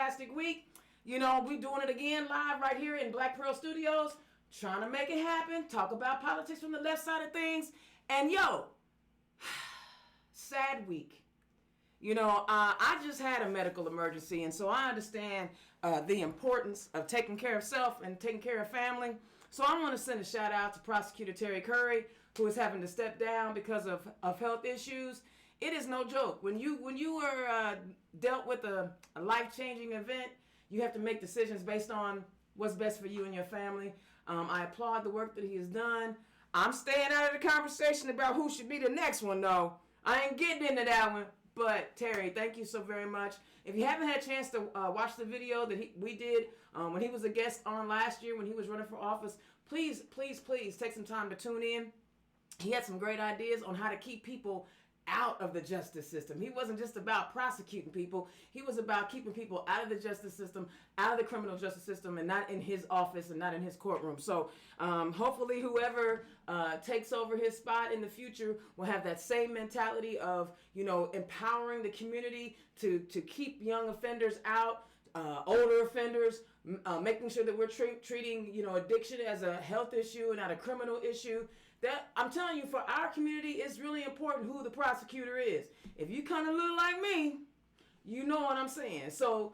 fantastic week. You know, we doing it again live right here in Black Pearl Studios, trying to make it happen, talk about politics from the left side of things. And yo, sad week. You know, I just had a medical emergency, and so I understand the importance of taking care of self and taking care of family. So I want to send a shout out to Prosecutor Terry Curry, who is having to step down because of health issues. It is no joke. When you were dealt with a life-changing event, you have to make decisions based on what's best for you and your family. I applaud the work that he has done. I'm staying out of the conversation about who should be the next one, though. I ain't getting into that one. But Terry, thank you so very much. If you haven't had a chance to watch the video that we did when he was a guest on last year when he was running for office, please take some time to tune in. He had some great ideas on how to keep people out of the justice system. He wasn't just about prosecuting people. He was about keeping people out of the justice system, out of the criminal justice system, and not in his office and not in his courtroom. So hopefully whoever takes over his spot in the future will have that same mentality of, you know, empowering the community to keep young offenders out, older offenders, making sure that we're treating, you know, addiction as a health issue and not a criminal issue. That, I'm telling you, for our community, it's really important who the prosecutor is. If you kind of look like me, you know what I'm saying. So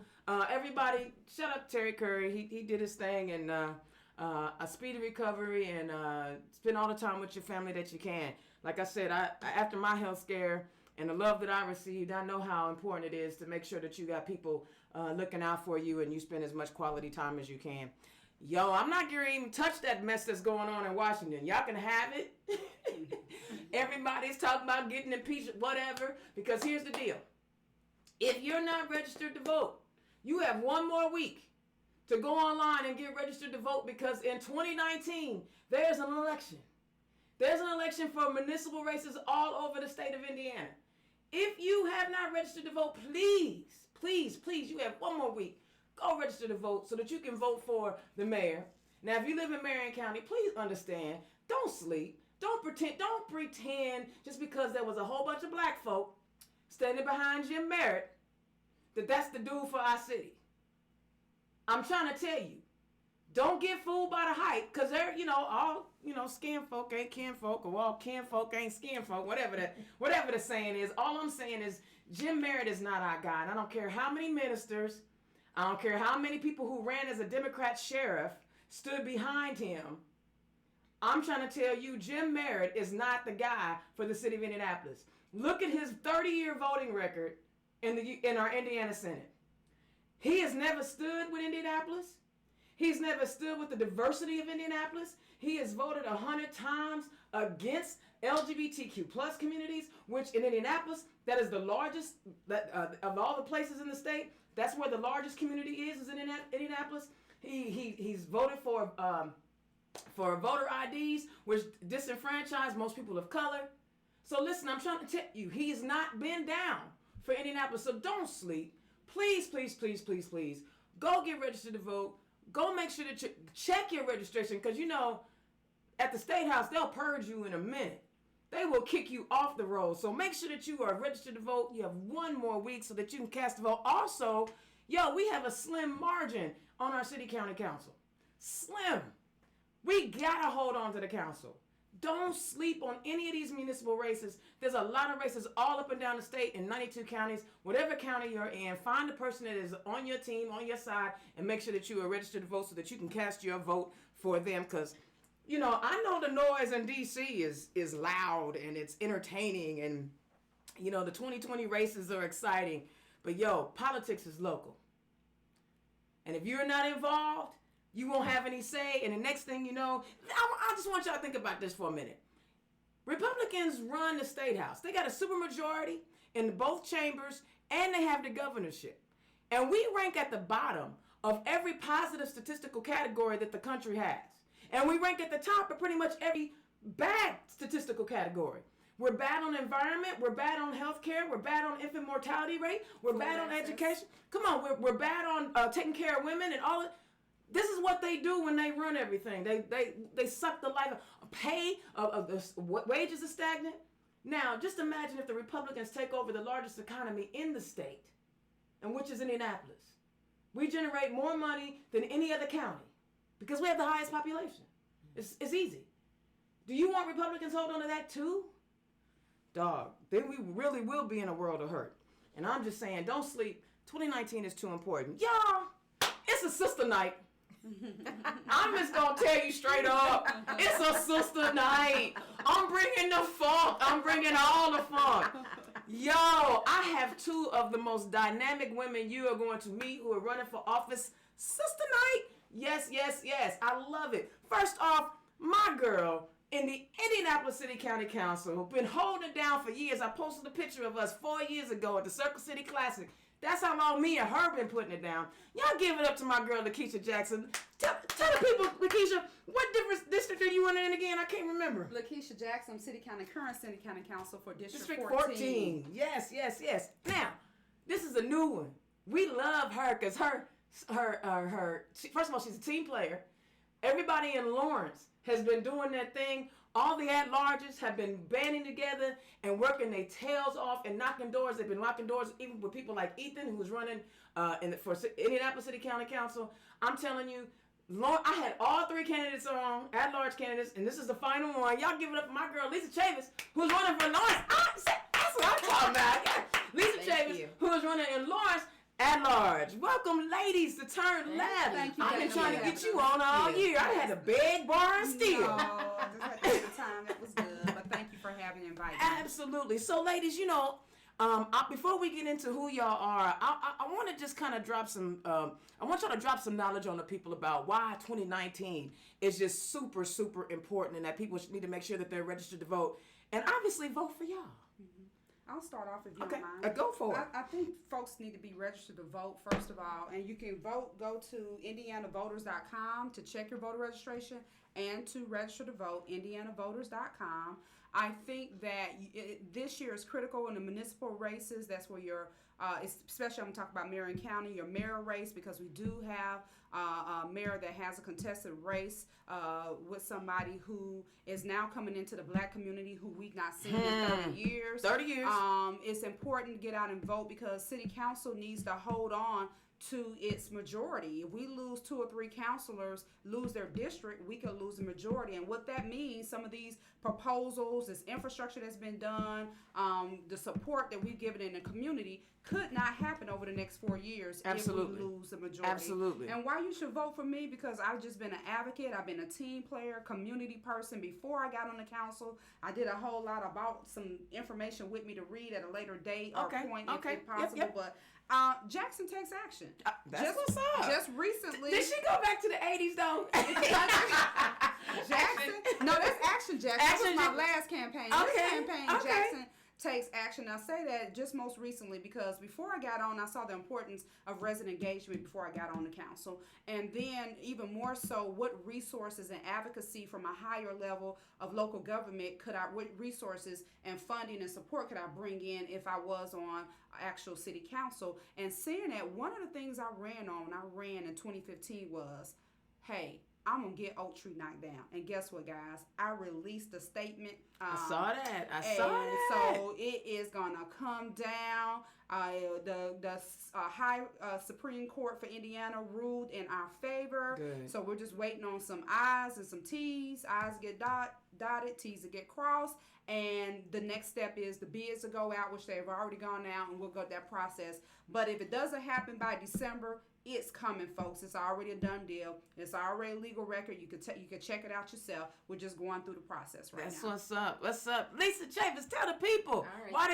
everybody, shout out to Terry Curry. He did his thing, and a speedy recovery, and spend all the time with your family that you can. Like I said, after my health scare and the love that I received, I know how important it is to make sure that you got people looking out for you and you spend as much quality time as you can. Yo, I'm not going to even touch that mess that's going on in Washington. Y'all can have it. Everybody's talking about getting impeached, whatever. Because here's the deal. If you're not registered to vote, you have one more week to go online and get registered to vote, because in 2019, there's an election. There's an election for municipal races all over the state of Indiana. If you have not registered to vote, please, you have one more week. Go register to vote so that you can vote for the mayor. Now, if you live in Marion County, please understand, don't sleep. Don't pretend just because there was a whole bunch of black folk standing behind Jim Merritt that that's the dude for our city. I'm trying to tell you, don't get fooled by the hype, because they're, all, skin folk ain't kin folk, or all kin folk ain't skin folk, whatever the saying is. All I'm saying is Jim Merritt is not our guy. And I don't care how many ministers, I don't care how many people who ran as a Democrat sheriff stood behind him. I'm trying to tell you, Jim Merritt is not the guy for the city of Indianapolis. Look at his 30-year voting record in our Indiana Senate. He has never stood with Indianapolis. He's never stood with the diversity of Indianapolis. He has voted 100 times against LGBTQ plus communities, which in Indianapolis, that is the largest of all the places in the state. That's where the largest community is in Indianapolis. He's voted for voter IDs, which disenfranchise most people of color. So listen, I'm trying to tell you, he's not been down for Indianapolis. So don't sleep. Please, go get registered to vote. Go make sure that you check your registration, because at the State House, they'll purge you in a minute. They will kick you off the roll. So make sure that you are registered to vote. You have one more week so that you can cast a vote. Also, we have a slim margin on our city county council. Slim. We got to hold on to the council. Don't sleep on any of these municipal races. There's a lot of races all up and down the state in 92 counties. Whatever county you're in, find the person that is on your team, on your side, and make sure that you are registered to vote so that you can cast your vote for them. Because, I know the noise in D.C. is loud and it's entertaining, and, the 2020 races are exciting. But, politics is local. And if you're not involved, you won't have any say, and the next thing you know, I just want y'all to think about this for a minute. Republicans run the State House. They got a supermajority in both chambers, and they have the governorship. And we rank at the bottom of every positive statistical category that the country has. And we rank at the top of pretty much every bad statistical category. We're bad on environment. We're bad on healthcare. We're bad on infant mortality rate. We're bad on education. Come on, we're bad on taking care of women and all of. This is what they do when they run everything. They suck the life of pay, wages are stagnant. Now, just imagine if the Republicans take over the largest economy in the state, and which is Indianapolis. We generate more money than any other county because we have the highest population. It's easy. Do you want Republicans hold on to that too? Dog, then we really will be in a world of hurt. And I'm just saying, don't sleep. 2019 is too important. Y'all, it's a sister night. I'm just gonna tell you straight up, it's a sister night. I'm bringing the funk. I'm bringing all the funk. Yo, I have two of the most dynamic women you are going to meet who are running for office. Sister night. Yes, yes, yes. I love it. First off, my girl in the Indianapolis City County Council who've been holding it down for years. I posted a picture of us 4 years ago at the Circle City Classic. That's how long me and her been putting it down. Y'all give it up to my girl, Keisha Jackson. Tell the people, Keisha, what different district are you running in again? I can't remember. Keisha Jackson, current City County Council for District 14. Yes, yes, yes. Now, this is a new one. We love her because first of all, she's a team player. Everybody in Lawrence has been doing that thing. All the at-larges have been banding together and working their tails off and knocking doors. They've been knocking doors even with people like Ethan, who's running for Indianapolis City County Council. I'm telling you, I had all three candidates on, at-large candidates, and this is the final one. Y'all give it up for my girl, Lisa Chavis, who's running for Lawrence. That's what I'm talking about. Yeah. Lisa Chavis, who is running in Lawrence at large. Welcome, ladies, to Turn Left. Thank you. I've been trying to get you on all year. I had a big bar and steel. No, I just had to take the time. It was good, but thank you for having invited me. Absolutely. So, ladies, before we get into who y'all are, I want to just kind of drop some. I want y'all to drop some knowledge on the people about why 2019 is just super, super important, and that people need to make sure that they're registered to vote, and obviously vote for y'all. I'll start off if you don't mind. Go for it. I think folks need to be registered to vote, first of all. And you can vote. Go to indianavoters.com to check your voter registration and to register to vote, indianavoters.com. I think that this year is critical in the municipal races. That's where especially I'm going to talk about Marion County, your mayor race, because we do have a mayor that has a contested race with somebody who is now coming into the black community who we've not seen in 30 years. 30 years. It's important to get out and vote because city council needs to hold on to its majority. If we lose 2 or 3 councilors, lose their district, we could lose the majority. And what that means, some of these proposals, this infrastructure that's been done, the support that we've given in the community could not happen over the next 4 years. Absolutely. If we lose the majority. Absolutely. And why you should vote for me, because I've just been an advocate. I've been a team player, community person before I got on the council. I did a whole lot about some information with me to read at a later date or point if possible. Yep. But Jackson takes action. That's what's up. Just recently. Did she go back to the 80s though? Jackson? No, that's Action Jackson. That was my last campaign. This campaign, Jackson takes action. I say that just most recently because before I got on, I saw the importance of resident engagement before I got on the council. And then even more so, what resources and advocacy from a higher level of local government what resources and funding and support could I bring in if I was on actual city council? And seeing that, one of the things I ran in 2015 was, hey, I'm going to get Oak Tree knocked down. And guess what, guys? I released a statement. I saw that. I saw that. So it is going to come down. The High Supreme Court for Indiana ruled in our favor. Good. So we're just waiting on some I's and some T's. I's get dotted, T's get crossed. And the next step is the bids to go out, which they've already gone out, and we'll go through that process. But if it doesn't happen by December, it's coming, folks. It's already a done deal. It's already a legal record. You can check it out yourself. We're just going through the process right now. That's what's up. What's up? Lisa Chavis, tell the people why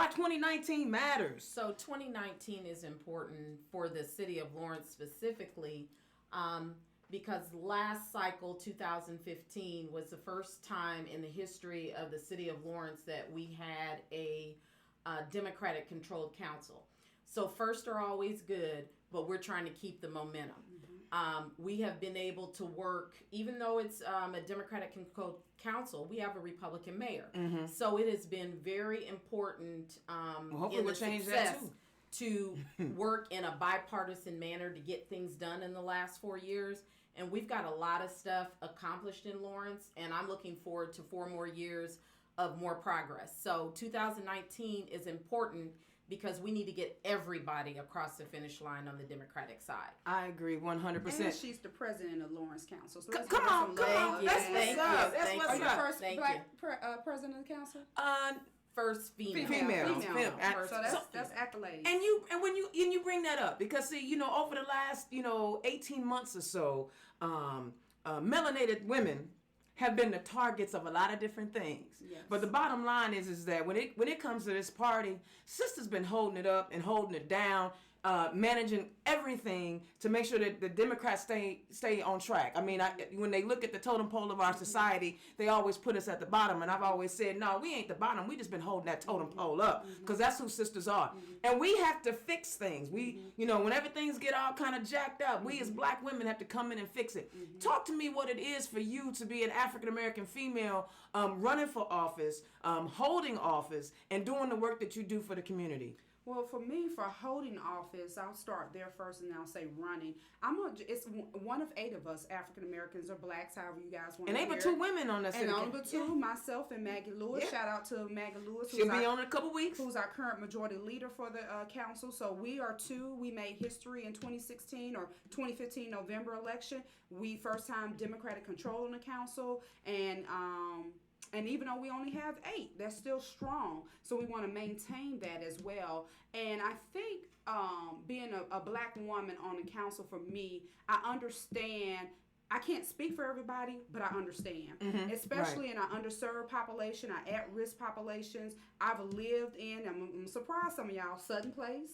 2019 matters. So 2019 is important for the city of Lawrence specifically because last cycle, 2015, was the first time in the history of the city of Lawrence that we had a Democratic-controlled council. So first are always good, but we're trying to keep the momentum. We have been able to work, even though it's a Democratic-controlled council, we have a Republican mayor. So it has been very important in the success to work in a bipartisan manner to get things done in the last 4 years. And we've got a lot of stuff accomplished in Lawrence, and I'm looking forward to 4 more years of more progress. So 2019 is important because we need to get everybody across the finish line on the Democratic side. I agree 100%. And she's the president of Lawrence Council. So Come on. That's what's up. That's what's Are you the up. first black president of the council? First female. Female. So that's accolades. And when you bring that up, because see, over the last 18 months or so, melanated women have been the targets of a lot of different things. Yes. But the bottom line is that when it comes to this party, sister's been holding it up and holding it down, managing everything to make sure that the Democrats stay on track. I mean, when they look at the totem pole of our society, they always put us at the bottom. And I've always said, no, we ain't the bottom. We just been holding that totem pole up because that's who sisters are. And we have to fix things. We, whenever things get all kind of jacked up, we as black women have to come in and fix it. Talk to me what it is for you to be an African-American female running for office, holding office, and doing the work that you do for the community. Well, for me, for holding office, I'll start there first, and then I'll say running. It's one of 8 of us, African Americans or blacks, however you guys want to. And they but 2 women on that. And only but 2, myself and Maggie Lewis. Shout out to Maggie Lewis. She'll be on in a couple weeks. Who's our current majority leader for the council. So we are 2. We made history in 2016 or 2015 November election. We first time Democratic control in the council, and even though we only have 8, that's still strong. So we want to maintain that as well. And I think being a black woman on the council, for me, I understand. I can't speak for everybody, but I understand. Especially in our underserved population, our at-risk populations. I've lived in, I'm surprised some of y'all, Sutton Place,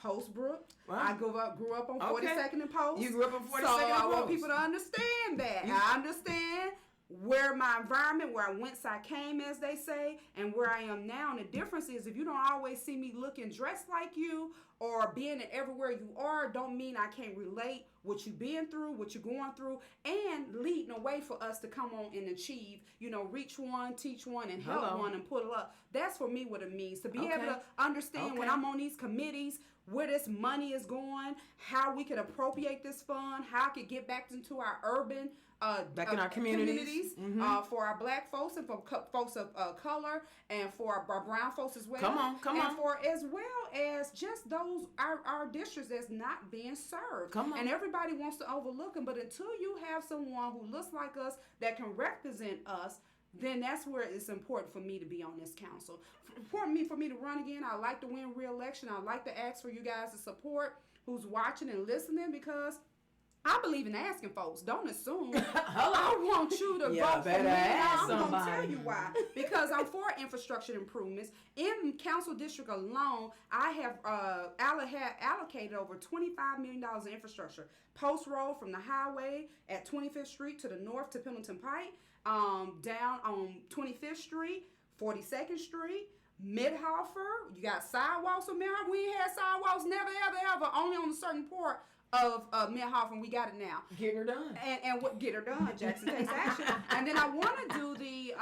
Postbrook. Wow. I grew up on 42nd and Post. You grew up on 42nd and Post. So I want people to understand that. I understand where my environment, whence I came, as they say, and where I am now. And the difference is, if you don't always see me looking dressed like you or being everywhere you are, don't mean I can't relate what you've been through, what you're going through, and leading a way for us to come on and achieve, reach one, teach one, and help one and pull it up. That's for me what it means, to be able to understand when I'm on these committees, where this money is going, how we could appropriate this fund, how I could get back into our urban back in our communities. For our black folks and for folks of color, and for our brown folks as well. Come on. And for as well as just those our districts that's not being served. And everybody wants to overlook them, but until you have someone who looks like us that can represent us, then that's where it's important for me to be on this council. For me to run again, I like to win re-election. I like to ask for you guys to support who's watching and listening, because I believe in asking folks. Don't assume. I want you to vote for me. I'm going to tell you why. Because I'm for infrastructure improvements. In council district alone, I have allocated over $25 million in infrastructure. Post Road from the highway at 25th Street to the north to Pendleton Pike, down on 25th Street, 42nd Street, Mid-Hoffer. You got sidewalks on Mid-Hoffer. We ain't had sidewalks never, ever, only on a certain part of Mid-Hoffer, and we got it now. Get her done. And what get her done, Jackson takes action. And then I want to do the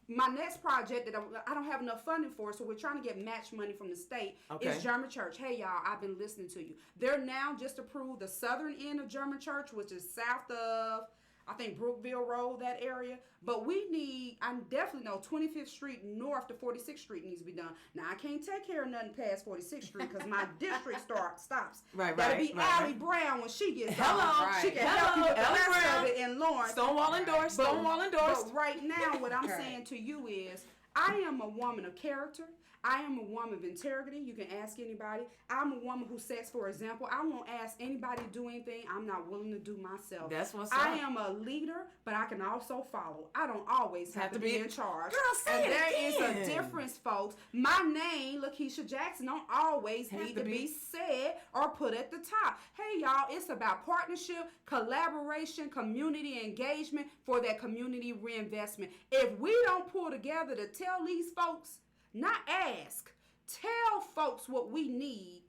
my next project that I don't have enough funding for, so we're trying to get match money from the state. It's German Church. Hey y'all, I've been listening to you. They're now just approved the southern end of German Church, which is south of, I think, Brookville Road, that area. But we need, I definitely know 25th Street north to 46th Street needs to be done. Now, I can't take care of nothing past 46th Street because my district stops. That'll be Allie Brown when she gets done. She can help you with the rest of it in Lawrence. Stonewall endorsed. But right now, what I'm saying to you is, I am a woman of character. I am a woman of integrity. You can ask anybody. I'm a woman who sets for example. I won't ask anybody to do anything I'm not willing to do myself. That's what's up. I am a leader, but I can also follow. I don't always have to be in charge. Girl, say and it there again. is a difference, folks. My name, Keisha Jackson, don't always need to be said or put at the top. Hey, y'all, it's about partnership, collaboration, community engagement for that community reinvestment. If we don't pull together to tell these folks, not ask, tell folks what we need,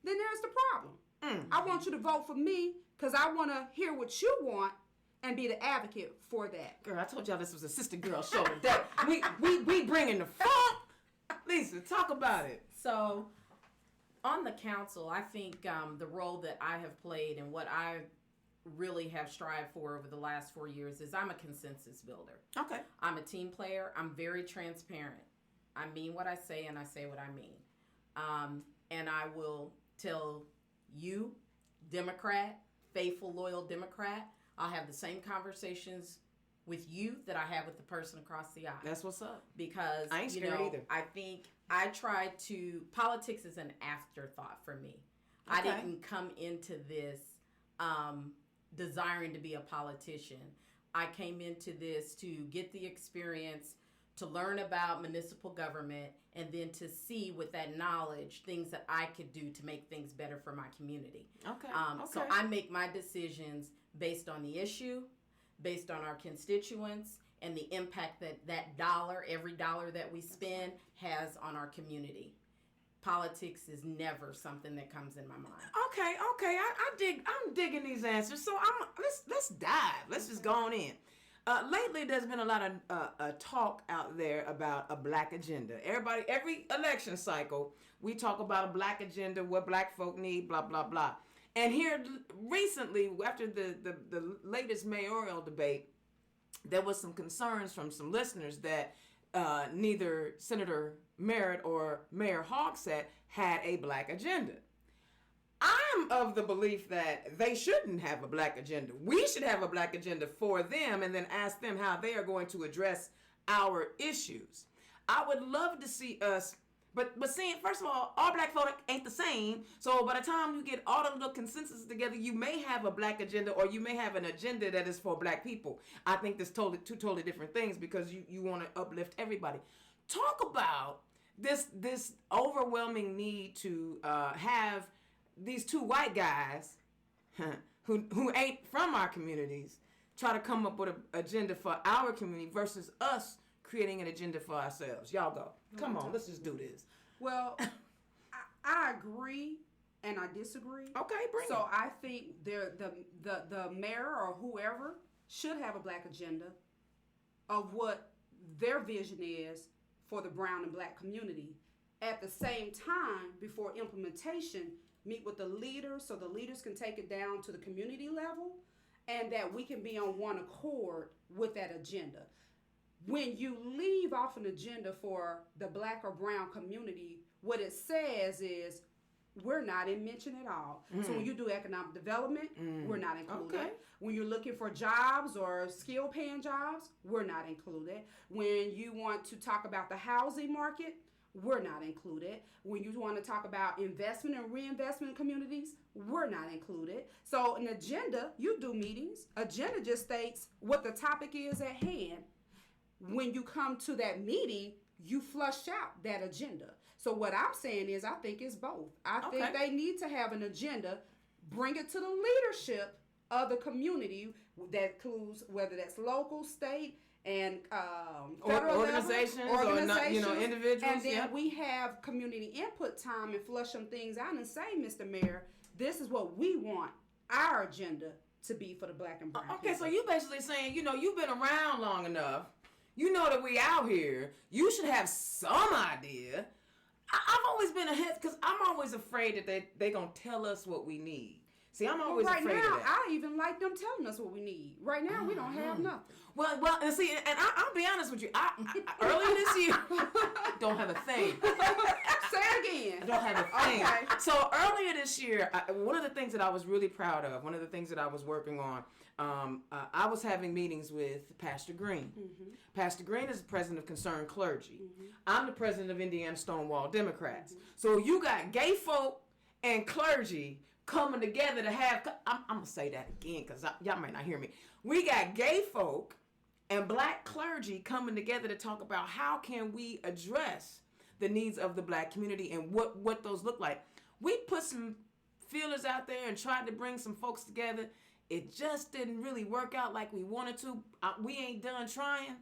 then there's the problem. I want you to vote for me because I want to hear what you want and be the advocate for that. Girl, I told y'all this was a sister girl show today. we bringing the funk. Lisa, talk about it. So, on the council, I think the role that I have played and what I really have strived for over the last 4 years is I'm a consensus builder. Okay. I'm a team player. I'm very transparent. I mean what I say, and I say what I mean. And I will tell you, Democrat, faithful, loyal Democrat, I'll have the same conversations with you that I have with the person across the aisle. That's what's up. Because, I ain't scared either. I think I try to, politics is an afterthought for me. Okay. I didn't come into this desiring to be a politician. I came into this to get the experience, to learn about municipal government, and then to see with that knowledge things that I could do to make things better for my community. Okay. So I make my decisions based on the issue, based on our constituents, and the impact that dollar, every dollar that we spend, has on our community. Politics is never something that comes in my mind. Okay. I'm digging these answers. So let's dive. Let's just go on in. Lately, there's been a lot of talk out there about a black agenda. Every election cycle, we talk about a black agenda, what black folk need, blah, blah, blah. And here recently, after the latest mayoral debate, there was some concerns from some listeners that neither Senator Merritt or Mayor Hogsett had a black agenda. I'm of the belief that they shouldn't have a black agenda. We should have a black agenda for them and then ask them how they are going to address our issues. I would love to see us, but seeing, first of all black folk ain't the same. So by the time you get all the little consensus together, you may have a black agenda or you may have an agenda that is for black people. I think that's two totally different things because you want to uplift everybody. Talk about this overwhelming need to have these two white guys who ain't from our communities try to come up with an agenda for our community versus us creating an agenda for ourselves. Y'all go. Come on, let's just do this. Well, I agree and I disagree. Okay, bring it. So I think the mayor or whoever should have a black agenda of what their vision is for the brown and black community. At the same time, before implementation, meet with the leaders so the leaders can take it down to the community level and that we can be on one accord with that agenda. When you leave off an agenda for the black or brown community, what it says is we're not in mention at all. So when you do economic development, we're not included. Okay. When you're looking for jobs or skill paying jobs, we're not included. When you want to talk about the housing market, we're not included. When you want to talk about investment and reinvestment in communities, we're not included. So an agenda, you do meetings. Agenda just states what the topic is at hand. When you come to that meeting, you flush out that agenda. So what I'm saying is I think it's both. I think they need to have an agenda, bring it to the leadership of the community that includes whether that's local, state, and federal organizations, level, or not, individuals. And then we have community input time and flush some things out and say, Mr. Mayor, this is what we want our agenda to be for the black and brown people. So you basically saying, you've been around long enough. You know that we out here. You should have some idea. I've always been ahead because I'm always afraid that they going to tell us what we need. See, I'm always afraid of that. Right now, I even like them telling us what we need. Right now, we don't have nothing. Well, and see, and I'll be honest with you. I earlier this year, don't have a thing. Say it again. I don't have a thing. Okay. So earlier this year, one of the things that I was really proud of, one of the things that I was working on, I was having meetings with Pastor Green. Mm-hmm. Pastor Green is the president of Concerned Clergy. Mm-hmm. I'm the president of Indiana Stonewall Democrats. Mm-hmm. So you got gay folk and clergy coming together to have, I'm going to say that again because y'all might not hear me. We got gay folk and black clergy coming together to talk about how can we address the needs of the black community and what those look like. We put some feelers out there and tried to bring some folks together. It just didn't really work out like we wanted to. We ain't done trying.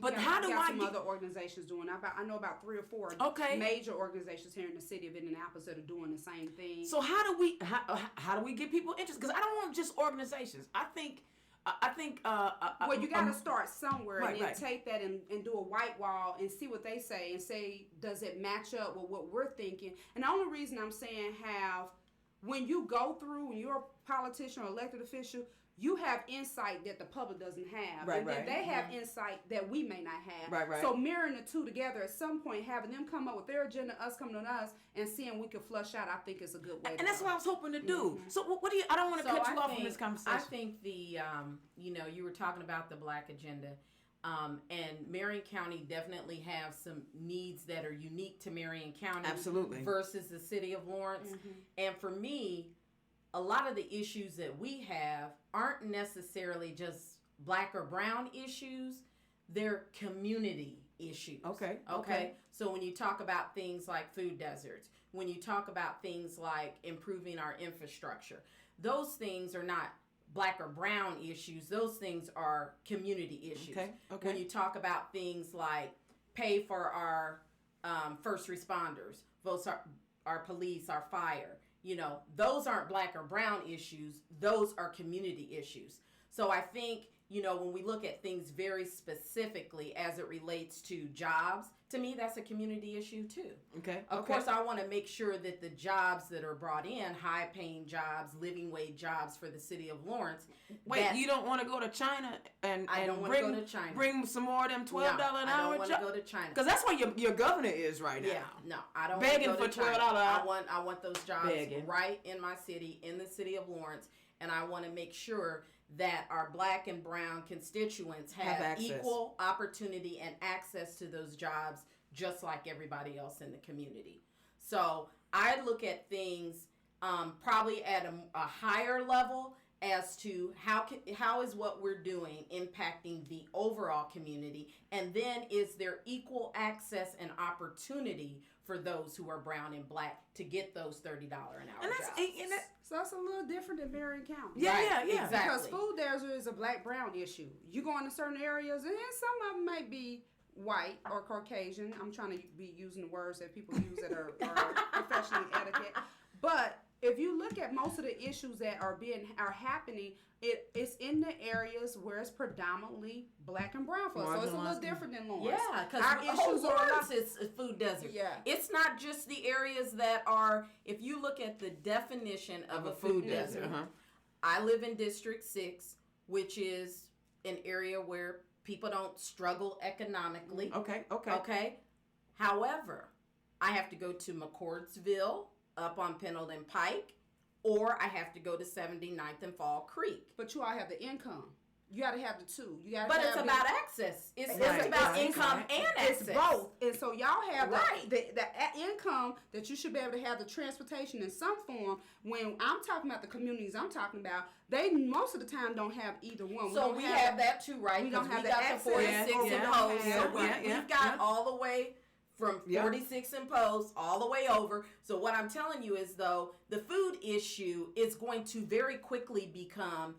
But how do I some other organizations doing? I know about 3 or 4 major organizations here in the city of Indianapolis that are doing the same thing. So how do we get people interested? Because I don't want just organizations. I think. Well, you got to start somewhere and then right. take that and do a white wall and see what they say and say, does it match up with what we're thinking? And the only reason I'm saying have when you go through, when you're a politician or elected official, you have insight that the public doesn't have. Right, and right. they have insight that we may not have. Right, right. So mirroring the two together at some point, having them come up with their agenda, us coming on us, and seeing we can flush out, I think is a good way. And that's what I was hoping to do. So what do you? I don't want to cut you off from this conversation. I think the you were talking about the Black agenda. And Marion County definitely have some needs that are unique to Marion County. Absolutely. Versus the city of Lawrence. And for me, a lot of the issues that we have aren't necessarily just Black or brown issues. They're community issues. Okay. So when you talk about things like food deserts, when you talk about things like improving our infrastructure, those things are not Black or brown issues. Those things are community issues. Okay. When you talk about things like pay for our first responders, votes our police, our fire, those aren't Black or brown issues. Those are community issues. So I think, when we look at things very specifically as it relates to jobs, to me, that's a community issue too. Okay. Of course, I want to make sure that the jobs that are brought in, high-paying jobs, living wage jobs for the city of Lawrence. Wait, you don't want to go to China and I don't want to go to China. Bring some more of them $12 an hour jobs? I don't want to go to China. Because that's where your governor is right now. Yeah, no, I don't begging want to go for to $12 China. an hour. I want those jobs Begging. right in my city, in the city of Lawrence, and I want to make sure that our Black and brown constituents have equal opportunity and access to those jobs just like everybody else in the community. So I look at things probably at a higher level as to how is what we're doing impacting the overall community, and then is there equal access and opportunity for those who are brown and Black to get those $30 an hour jobs. So that's a little different than Marion County. Yeah. Exactly. Because food desert is a Black-brown issue. You go into certain areas, and some of them might be white or Caucasian. I'm trying to be using the words that people use that are professionally etiquette. But if you look at most of the issues that are happening, it's in the areas where it's predominantly Black and brown folks. So it's a little different than Lawrence. Yeah, because our issues are Lawrence is a food desert. Yeah. It's not just the areas that are, if you look at the definition of a food desert, I live in District 6, which is an area where people don't struggle economically. Okay. However, I have to go to McCordsville up on Pendleton Pike, or I have to go to 79th and Fall Creek. But you all have the income. You got to have the two. But it's about access. It's about income and access. It's both. And so y'all have the income that you should be able to have the transportation in some form. When I'm talking about the communities I'm talking about, they most of the time don't have either one. So we have that too, right? We don't have the 46 imposed. So we've got all the way from 46 imposed all the way over. So what I'm telling you is, though, the food issue is going to very quickly become,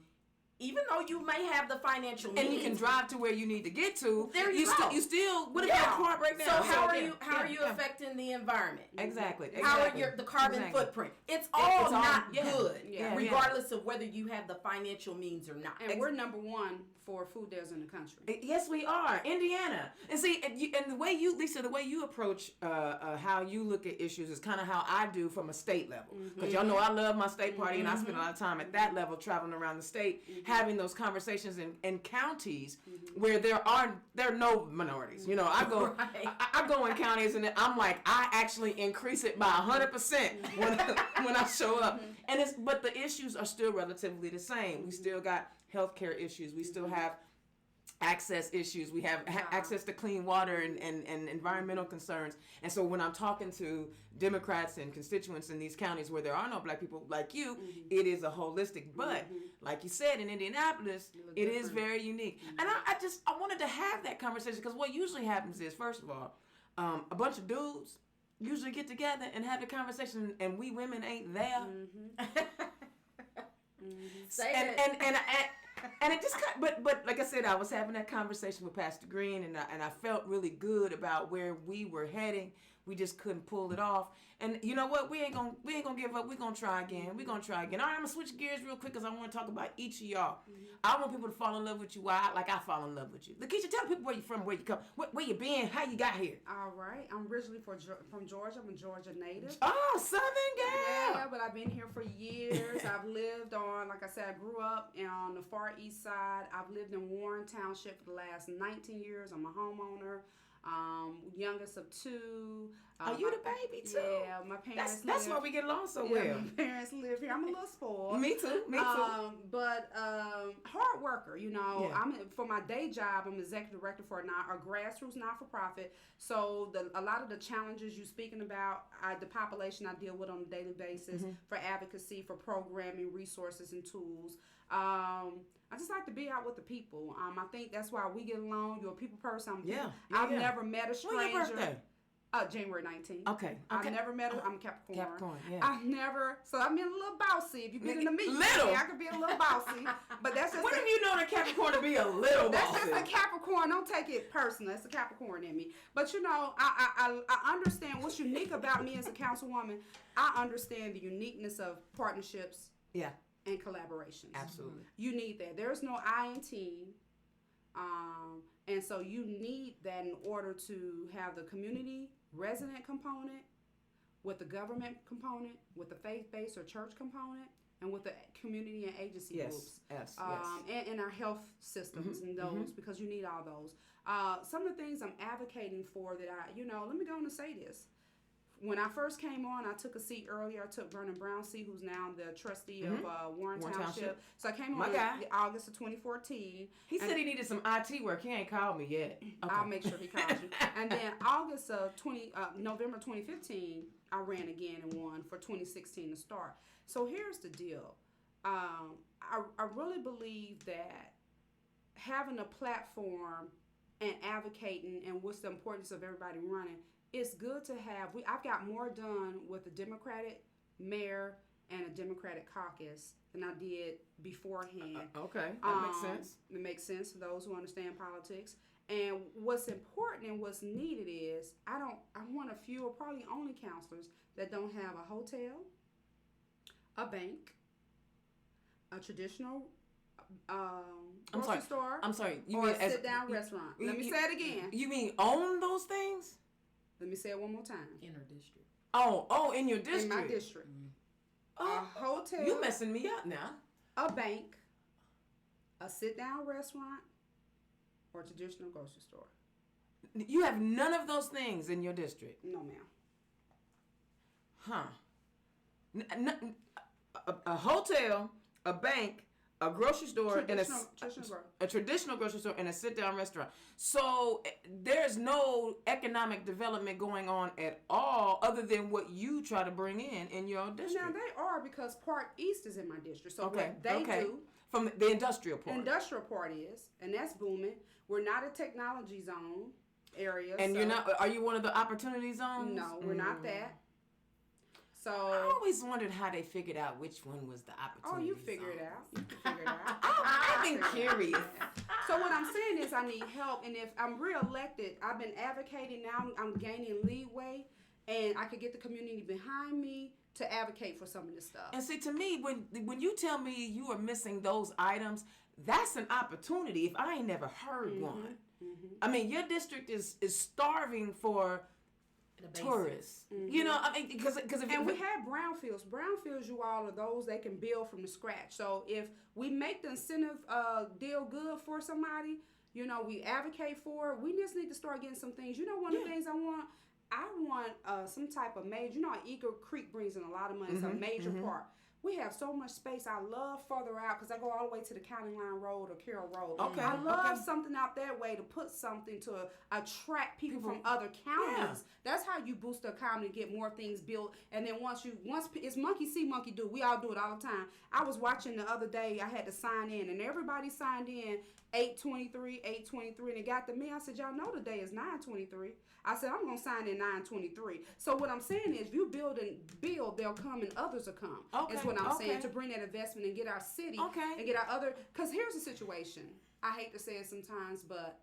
even though you may have the financial means, and you can drive to where you need to get to. There you go. You still. What if your car break down? So how are you affecting the environment? Exactly. How are the carbon footprint? It's all not good, regardless of whether you have the financial means or not. And we're number one for food deserts in the country. Yes, we are. Indiana. And see, and the way you, Lisa, the way you approach how you look at issues is kind of how I do from a state level. Because y'all know I love my state party, and I spend a lot of time at that level traveling around the state, having those conversations in counties where there are no minorities. I go I go in counties, and I'm like, I actually increase it by 100% when I show up. And but the issues are still relatively the same. We still got healthcare issues. We still have access issues. We have access to clean water and environmental concerns. And so when I'm talking to Democrats and constituents in these counties where there are no Black people like you, it is a holistic. But like you said, in Indianapolis, it is very unique. And I wanted to have that conversation because what usually happens is, first of all, a bunch of dudes usually get together and have the conversation, and we women ain't there. And it just but like I said, I was having that conversation with Pastor Green, and I felt really good about where we were heading. We just couldn't pull it off. And you know what? We ain't gonna give up. We're gonna try again. All right, I'm gonna switch gears real quick because I want to talk about each of y'all. I want people to fall in love with you. I fall in love with you. Keisha, tell people where you from, where you come, where you been, how you got here. All right. I'm originally from Georgia. I'm a Georgia native. Oh, Southern girl. Yeah, but I've been here for years. I've lived on, like I said, I grew up on the far east side. I've lived in Warren Township for the last 19 years. I'm a homeowner. Youngest of two. Are you the baby too? Yeah, my parents. That's why we get along so well. My parents live here. I'm a little spoiled. Me too. But hard worker. You know, Yeah. For my day job, I'm executive director for a grassroots not-for-profit. So a lot of the challenges you're speaking about, the population I deal with on a daily basis for advocacy, for programming, resources, and tools. I just like to be out with the people. I think that's why we get along. You're a people person. I've never met a stranger. When's your birthday? January 19th. Okay. I've never met I'm Capricorn. Capricorn, yeah. So I'm a little bossy. If you get into me, little. I could be a little bossy. But that's just when have you known a Capricorn to be a little that's bossy? just a Capricorn. Don't take it personal. It's a Capricorn in me. But you know, I understand what's unique about me as a councilwoman. I understand the uniqueness of partnerships. Yeah. And collaborations. Absolutely. You need that. There's no I in team. And so you need that in order to have the community resident component with the government component, with the faith-based or church component, and with the community and agency groups. Yes. And in our health systems and those, because you need all those. Some of the things I'm advocating for that let me go on and say this. When I first came on, I took a seat earlier. I took Vernon Brown's seat, who's now the trustee of Warren Township. So I came on in August of 2014. He said he needed some IT work. He ain't called me yet. Okay. I'll make sure he calls you. And then November 2015, I ran again and won for 2016 to start. So here's the deal. I really believe that having a platform and advocating and what's the importance of everybody running, it's good to have. I've got more done with a Democratic mayor and a Democratic caucus than I did beforehand. Okay, that makes sense. It makes sense to those who understand politics. And what's important and what's needed is I want a few or probably only counselors that don't have a hotel, a bank, a traditional grocery store. I'm sorry. Or a sit-down restaurant. Let me say it again. You mean own those things? Let me say it one more time. In her district. Oh, in your district. In my district. A hotel. You messing me up now. A bank, a sit-down restaurant, or a traditional grocery store. You have none of those things in your district? No, ma'am. Huh. A hotel, a bank, a grocery store, and a traditional grocery store and a sit-down restaurant. So there's no economic development going on at all other than what you try to bring in your district. Now, they are because Park East is in my district. So what they do... From the industrial part. Industrial part is, and that's booming. We're not a technology zone area. And you're not... Are you one of the opportunity zones? No, we're not that. So I always wondered how they figured out which one was the opportunity. Oh, you figure it out. You can figure it out. I've been curious. So what I'm saying is I need help, and if I'm reelected, I've been advocating. Now I'm gaining leeway, and I could get the community behind me to advocate for some of this stuff. And see, to me, when you tell me you are missing those items, that's an opportunity. If I ain't never heard one, I mean, your district is starving for tourists. You know, I mean, because we have brownfields. Brownfields, you all are those they can build from the scratch. So if we make the incentive deal good for somebody, you know, we advocate for it. We just need to start getting some things. You know, one of the things I want some type of major. You know, Eagle Creek brings in a lot of money. It's a major park. We have so much space. I love further out because I go all the way to the County Line Road or Carroll Road. Okay. I love something out that way to put something to attract people from other counties. Yeah. That's how you boost the economy, get more things built. And then once it's monkey see, monkey do. We all do it all the time. I was watching the other day. I had to sign in, and everybody signed in 8/23, 8/23, and it got to me. I said, y'all know today is 9/23. I said, I'm going to sign in 9/23. So what I'm saying is, if you build, they'll come and others will come. Okay. Is what I'm saying, to bring that investment and get our city and get our other. Because here's the situation. I hate to say it sometimes, but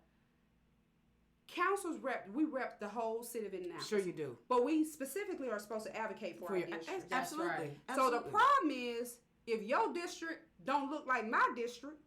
councils we rep the whole city of Indianapolis. Sure you do. But we specifically are supposed to advocate for our district. Absolutely. Right. So the problem is, if your district don't look like my district,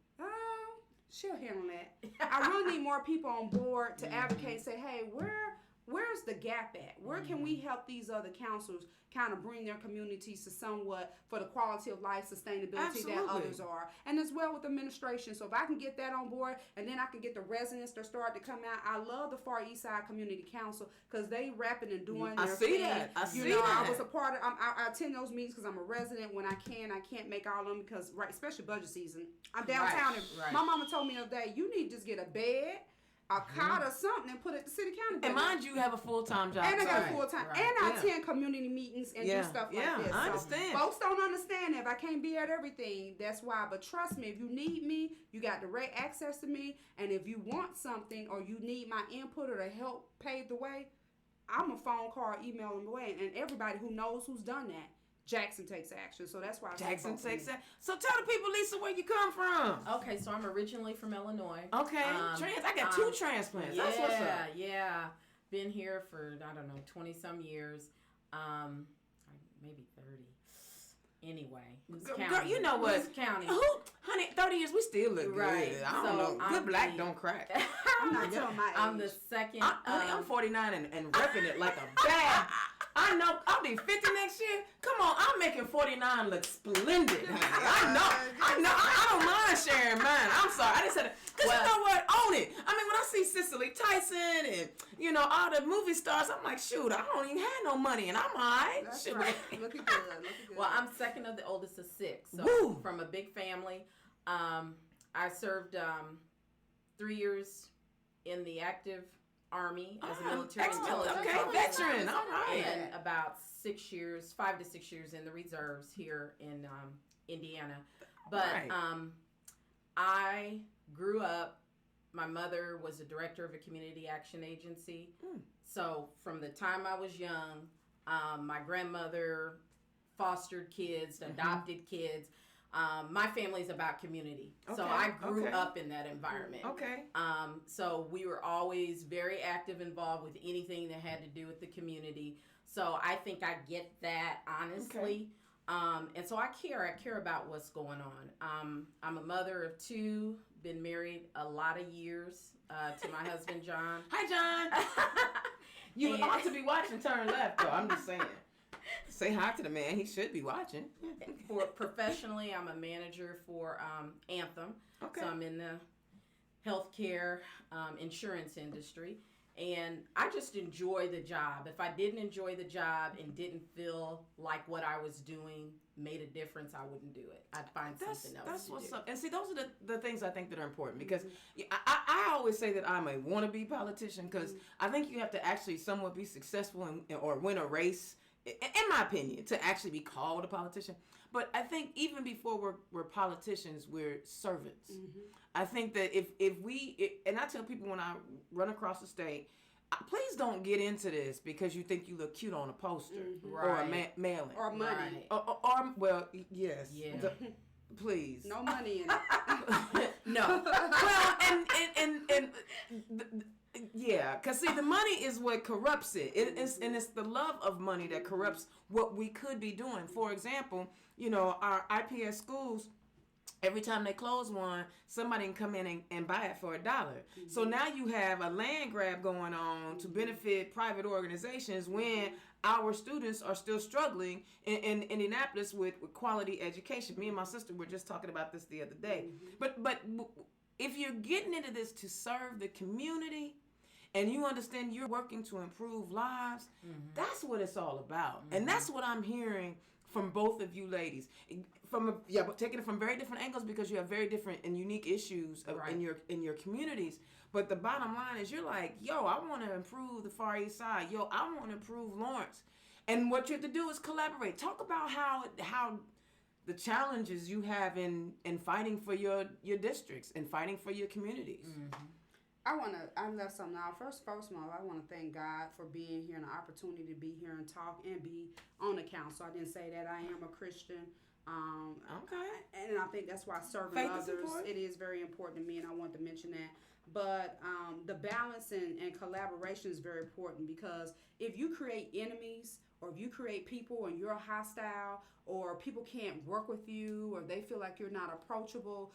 she'll handle that. I really need more people on board to advocate and say, hey, where's the gap at? Where can we help these other councils kind of bring their communities to somewhat for the quality of life sustainability that others are? And as well with administration. So if I can get that on board, and then I can get the residents to start to come out. I love the Far East Side Community Council because they rapping and doing their thing. I see that. I was a part of, I attend those meetings because I'm a resident when I can. I can't make all of them because, especially budget season. I'm downtown. And my mama told me the other day, you need to just get a bed, a cot or something and put it at the city county. And mind you, have a full-time job. And I got a full-time. And I attend community meetings and do stuff like this. I understand. Folks don't understand that if I can't be at everything, that's why. But trust me, if you need me, you got direct access to me. And if you want something or you need my input or to help pave the way, I'm a phone call, email them away. And everybody who knows who's done that, Jackson takes action. So that's why Jackson takes action. So tell the people, Lisa, where you come from. Okay, so I'm originally from Illinois. Okay, I got 2 transplants. That's what's up. Yeah. Been here for, 20-some years. Maybe 30. Anyway, who's counting? Girl, you know what? Who's counting? Honey, 30 years, we still look right. good. I don't know. Good black don't crack. I'm not telling my age. I'm the second. I'm 49 and repping it like a bad. I know. I'll be 50 next year. Come on, I'm making 49 look splendid. I know. I don't mind sharing mine. I'm sorry. I just said it. Because you know what? Own it. I mean, when I see Cicely Tyson and, all the movie stars, I'm like, shoot, I don't even have no money and I'm all right. That's right. Looking good. Well, I'm second of the oldest of 6. So from a big family. I served 3 years in the active Army as a military intelligence officer. Veteran, all right. And about 5 to 6 years in the reserves here in Indiana. But I grew up, my mother was a director of a community action agency. So from the time I was young, my grandmother fostered kids, adopted kids. My family's about community. So I grew up in that environment. So we were always very active, involved with anything that had to do with the community. So I think I get that, honestly. And so I care about what's going on. I'm a mother of 2, been married a lot of years to my husband, John. Hi, John. You ought to be watching Turn Left, though. I'm just saying. Say hi to the man. He should be watching. For professionally, I'm a manager for Anthem. So I'm in the healthcare insurance industry. And I just enjoy the job. If I didn't enjoy the job and didn't feel like what I was doing made a difference, I wouldn't do it. I'd find something else That's to what's do. up. And see, those are the things I think that are important because I always say that I'm a wannabe politician because I think you have to actually somewhat be successful or win a race, in my opinion, to actually be called a politician. But I think even before we're politicians, we're servants. I think that if we, and I tell people when I run across the state, please don't get into this because you think you look cute on a poster or a mailing. Or money. Or well, yes. Yeah. Please. No money in it. No. Well, and yeah, because see, the money is what corrupts it. It's the love of money that corrupts what we could be doing. For example, our IPS schools, every time they close one, somebody can come in and buy it for $1. So now you have a land grab going on to benefit private organizations when our students are still struggling in Indianapolis with quality education. Me and my sister were just talking about this the other day. But if you're getting into this to serve the community and you understand you're working to improve lives, that's what it's all about. And that's what I'm hearing from both of you ladies. But taking it from very different angles because you have very different and unique issues in your communities. But the bottom line is you're like, yo, I want to improve the Far East Side. Yo, I want to improve Lawrence. And what you have to do is collaborate. Talk about how the challenges you have in fighting for your districts and fighting for your communities. I left something out. First of all, I want to thank God for being here and the opportunity to be here and talk and be on the council. I didn't say that I am a Christian. Okay. And I think that's why serving Faith is others, important. it is very important to me, and I wanted to mention that. But the balance and collaboration is very important, because if you create enemies, or if you create people and you're hostile, or people can't work with you, or they feel like you're not approachable,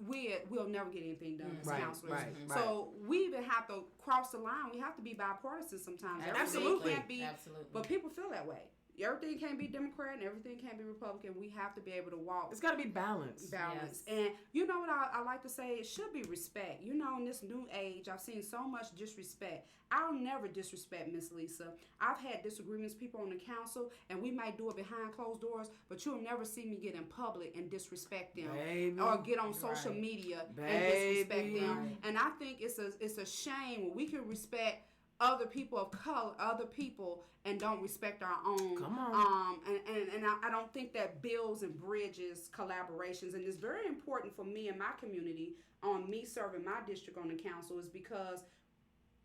we'll never get anything done as counselors. Right. So we even have to cross the line. We have to be bipartisan sometimes. Absolutely. Everything can't be, Absolutely. but people feel that way. Everything can't be Democrat and everything can't be Republican. We have to be able to walk. It's got to be balanced. Balance. Yes. And you know what I like to say? It should be respect. You know, in this new age, I've seen so much disrespect. I'll never disrespect Miss Lisa. I've had disagreements with people on the council, and we might do it behind closed doors, but you'll never see me get in public and disrespect them. Baby. Or get on social media and disrespect them. And I think it's a shame when we can respect other people of color, other people, and don't respect our own. Come on. And I don't think that builds and bridges collaborations. And it's very important for me and my community, on me serving my district on the council, is because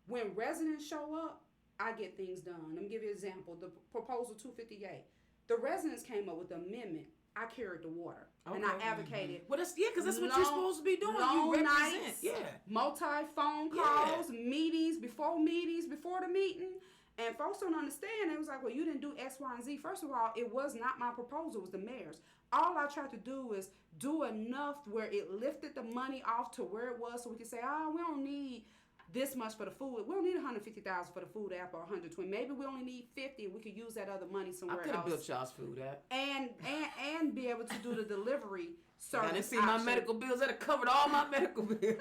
when residents show up, I get things done. Let me give you an example. The proposal 258. The residents came up with the amendment. I carried the water. Okay. And I advocated. Well, because that's what you're supposed to be doing. Long You represent. nights, Yeah. multi-phone calls, meetings, before the meeting. And folks don't understand. It was like, well, you didn't do X, Y, and Z. First of all, it was not my proposal. It was the mayor's. All I tried to do is do enough where it lifted the money off to where it was, so we could say, oh, we don't need this much for the food. We don't need $150,000 for the food app, or $120. Maybe we only need $50. We could use that other money somewhere else. I could have built y'all's food app. And be able to do the delivery service. I didn't see my medical bills. That have covered all my medical bills.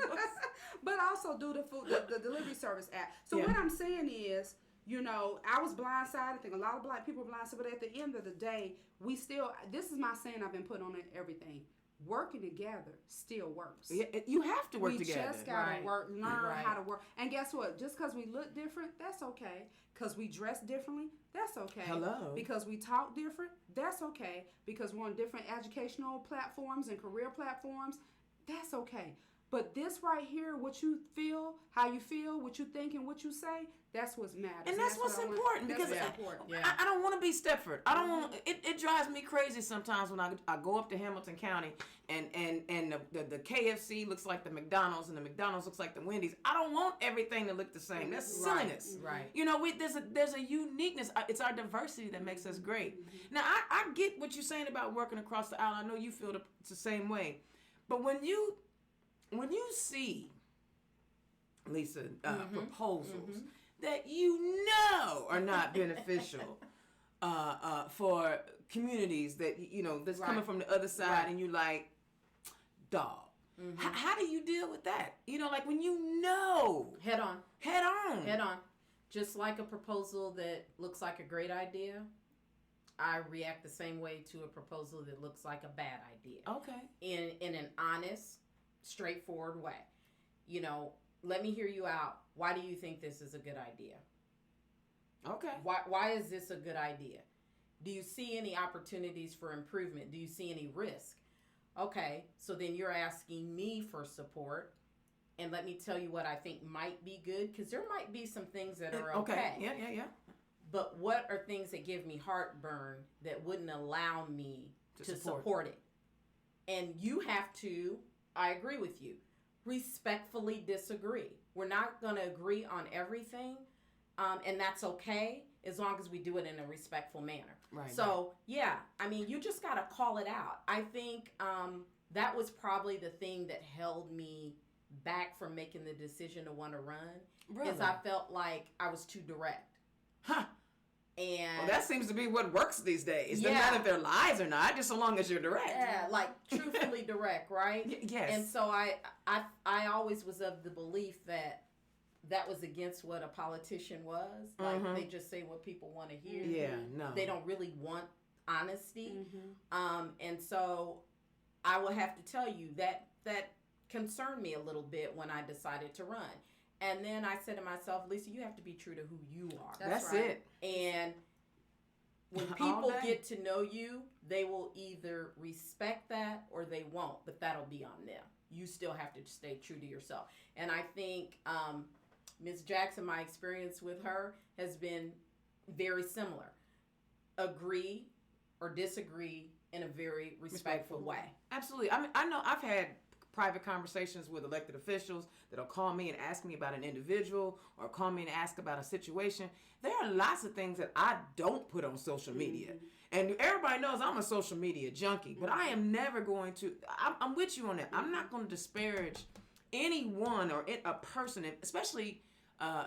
But also do the delivery service app. So what I'm saying is, you know, I was blindsided. I think a lot of black people were blindsided. But at the end of the day, this is my saying I've been putting on everything. Working together still works. Yeah, you have to work together. We just gotta learn how to work. And guess what? Just because we look different, that's okay. Because we dress differently, that's okay. Hello. Because we talk different, that's okay. Because we're on different educational platforms and career platforms, that's okay. But this right here, what you feel, how you feel, what you think, and what you say, that's what's matters. And that's what's important. Because I don't want to be Stepford. I don't want. It drives me crazy sometimes when I go up to Hamilton County and the KFC looks like the McDonald's and the McDonald's looks like the Wendy's. I don't want everything to look the same. That's silliness. Right. You know, there's a uniqueness. It's our diversity that makes us great. Now I get what you're saying about working across the aisle. I know you feel the same way. But when you see, Lisa, proposals that you know are not beneficial for communities that, you know, that's coming from the other side, and you like, dog, how do you deal with that? You know, like when you know. Head on. Just like a proposal that looks like a great idea, I react the same way to a proposal that looks like a bad idea. Okay. In an honest, straightforward way. You know, let me hear you out. Why do you think this is a good idea? Okay. Why is this a good idea? Do you see any opportunities for improvement? Do you see any risk? Okay, so then you're asking me for support, and let me tell you what I think might be good, because there might be some things that are okay. Yeah. But what are things that give me heartburn that wouldn't allow me to support it? And you have to, I agree with you, respectfully disagree. We're not going to agree on everything, and that's okay as long as we do it in a respectful manner. Right. So, yeah, I mean, you just got to call it out. I think that was probably the thing that held me back from making the decision to want to run. Really? Is I felt like I was too direct. Huh. And well, that seems to be what works these days. No matter if they're lies or not, just so long as you're direct. Yeah, like truthfully direct, right? Yes. And so I always was of the belief that was against what a politician was. Like they just say what people want to hear. Yeah, no. They don't really want honesty. And so I will have to tell you that concerned me a little bit when I decided to run. And then I said to myself, Lisa, you have to be true to who you are. That's right. And when people get to know you, they will either respect that or they won't, but that'll be on them. You still have to stay true to yourself. And I think Ms. Jackson, my experience with her has been very similar. Agree or disagree in a very respectful way. Absolutely. I mean, I know I've had private conversations with elected officials that'll call me and ask me about an individual or call me and ask about a situation. There are lots of things that I don't put on social media. And everybody knows I'm a social media junkie, but I am never going to, I'm with you on that. I'm not going to disparage anyone or a person, especially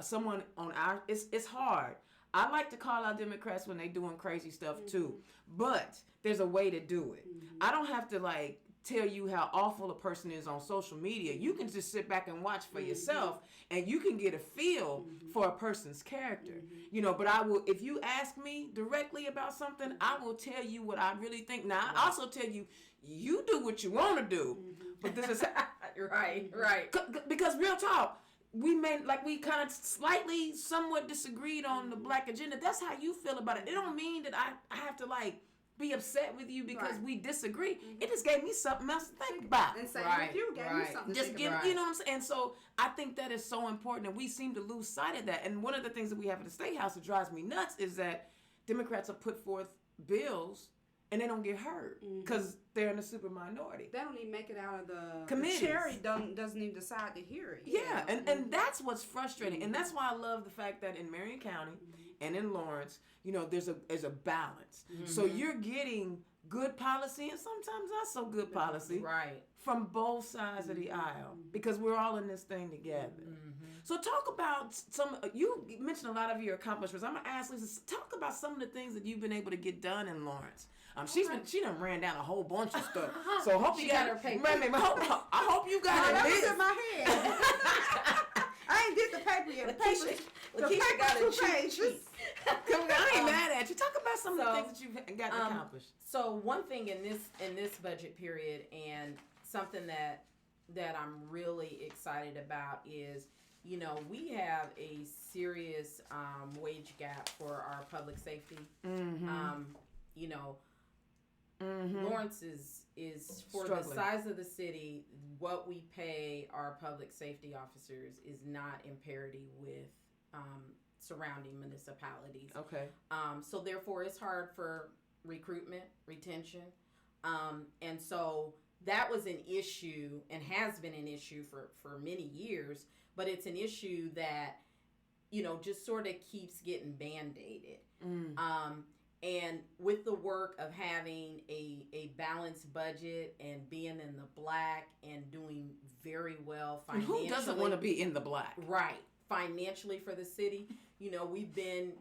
someone on it's hard. I like to call out Democrats when they doing crazy stuff too, but there's a way to do it. I don't have to like tell you how awful a person is on social media. You can just sit back and watch for yourself, and you can get a feel for a person's character. You know, but I will, if you ask me directly about something, I will tell you what I really think. Now, I also tell you, you do what you want to do, but this is right. Because real talk, we kind of slightly, somewhat disagreed on the black agenda. That's how you feel about it. It don't mean that I have to like be upset with you because we disagree. It just gave me something else to think about. And same with you, gave me something to think about. You know what I'm saying? And so I think that is so important, and we seem to lose sight of that. And one of the things that we have at the State House that drives me nuts is that Democrats have put forth bills and they don't get heard because they're in a super minority. They don't even make it out of the committees. The chair doesn't even decide to hear it. Yeah, and that's what's frustrating. And that's why I love the fact that in Marion County and in Lawrence, you know, there's a balance. So you're getting good policy and sometimes not so good policy from both sides of the aisle because we're all in this thing together. So talk about you mentioned a lot of your accomplishments. I'm going to ask Lisa, talk about some of the things that you've been able to get done in Lawrence. She done ran down a whole bunch of stuff. So hope you got her paper. I hope you got it. That was in my head. I ain't did the paper yet. The paper got two a pages. I ain't mad at you. Talk about some of the things that you've gotten accomplished. So one thing in this budget period, and something that I'm really excited about is, you know, we have a serious wage gap for our public safety. You know, Lawrence is for struggling. The size of the city, what we pay our public safety officers is not in parity with surrounding municipalities. Okay. So therefore, it's hard for recruitment, retention, and so that was an issue and has been an issue for many years. But it's an issue that, you know, just sort of keeps getting band-aided. And with the work of having a balanced budget and being in the black and doing very well financially. Who doesn't want to be in the black? Right. Financially for the city. You know, we've been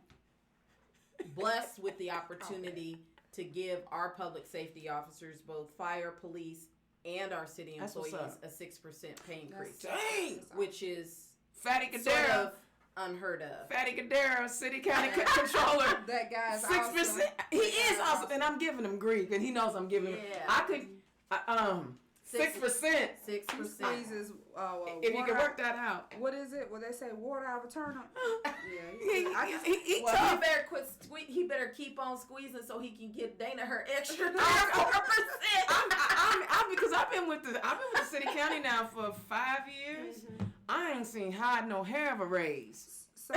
blessed with the opportunity to give our public safety officers, both fire, police, and our city employees, a 6% pay increase. Dang! Which is Fatty sort Cadera. of unheard of. Fatty Cadera, city county controller. That guy's 6%. awesome. He is awesome, and I'm giving him grief, and he knows I'm giving him. I could, 6%. 6%. Squeezes, if you can work that out. What is it? What they say? Water out of a turnip. He better keep on squeezing so he can get Dana her extra 4%. Because I've been with the city county now for 5 years. I ain't seen hide no hair of a raise. So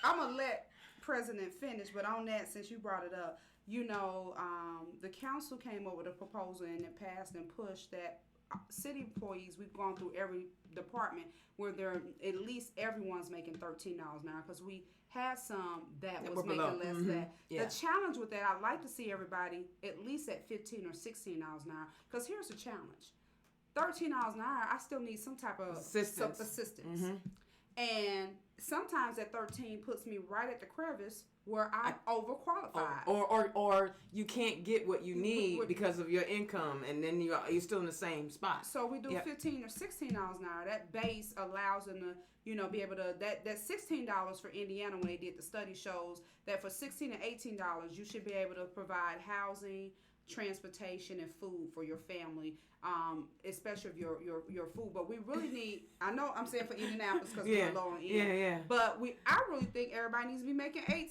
I'm gonna let President finish, but on that, since you brought it up, you know, the council came up with a proposal and it passed and pushed that city employees, we've gone through every department where they're at least everyone's making $13 an hour, because we had some that was making less than that. Yeah. The challenge with that, I'd like to see everybody at least at $15 or $16 an hour, because here's the challenge. $13 an hour, I still need some type of assistance. And sometimes that 13 puts me right at the crevice where I'm overqualified. Or you can't get what you need because of your income, and then you're still in the same spot. So we do $15 or $16 an hour. That base allows them to, you know, be able to, that $16 for Indiana, when they did the study, shows that for $16 and $18 you should be able to provide housing, transportation, and food for your family, especially your food. But we really need, I know I'm saying for Indianapolis because we're low on end, but I really think everybody needs to be making $18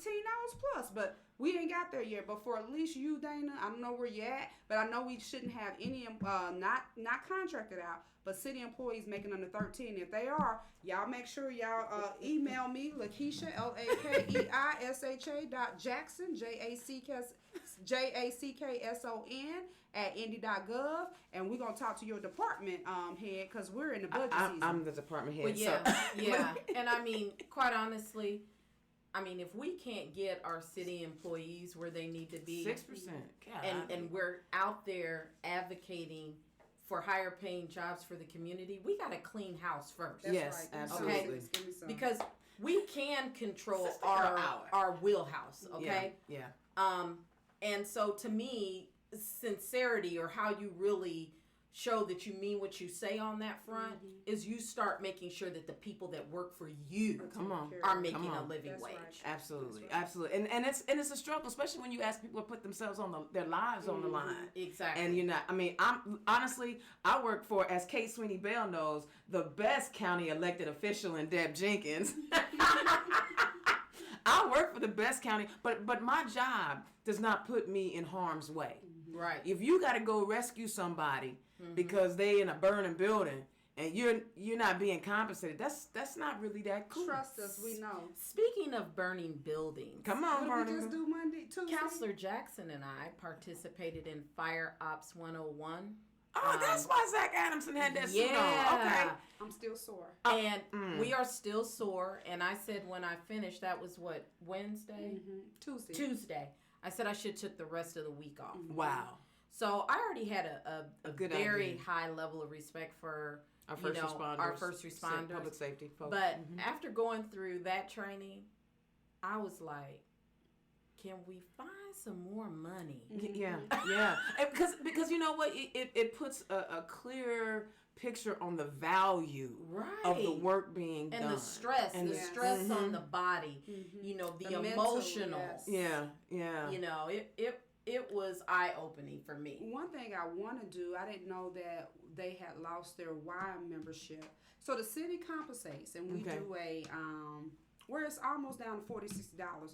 plus. But We ain't got there yet, but for at least you, Dana, I don't know where you're at, but I know we shouldn't have any not contracted out, but city employees making under 13. If they are, y'all make sure y'all email me, Lakeisha, LAKEISHA.Jackson, JACKSON at indy.gov, and we're gonna talk to your department head because we're in the budget season. I'm the department head. Well, yeah, so. yeah. And I mean, quite honestly, I mean, if we can't get our city employees where they need to be, 6%, and we're out there advocating for higher paying jobs for the community, we got to clean house first. That's yes, right. absolutely. Okay? Because we can control our wheelhouse. Okay. Yeah. And so to me, sincerity, or how you really show that you mean what you say on that front, is you start making sure that the people that work for you are making a living wage. Right. Absolutely, right. absolutely, and it's a struggle, especially when you ask people to put themselves on their lives on the line. Exactly. And you're not. I mean, I work for, as Kate Sweeney Bell knows, the best county elected official in Deb Jenkins. I work for the best county, but my job does not put me in harm's way. Right. If you got to go rescue somebody because they in a burning building and you're not being compensated, that's not really that cool. Trust us, we know. Speaking of burning buildings, Come on, What did we burning. just do Monday, Tuesday? Councilor Jackson and I participated in Fire Ops 101. Oh, that's why Zach Adamson had that suit on. Yeah. I'm still sore. And we are still sore. And I said when I finished, that was what, Wednesday? Tuesday. I said I should have took the rest of the week off. Okay. Wow. So I already had a good very idea. high level of respect for Our first responders. our first responders. Public safety folks. But after going through that training, I was like, can we find some more money? Yeah. Because you know what? It puts a clear picture on the value of the work being done. And the stress, And the stress on the body, you know, the emotional. Mental, Yeah. You know, it was eye-opening for me. One thing I want to do, I didn't know that they had lost their Y membership. So the city compensates, and we do a, where it's almost down to $40, $60.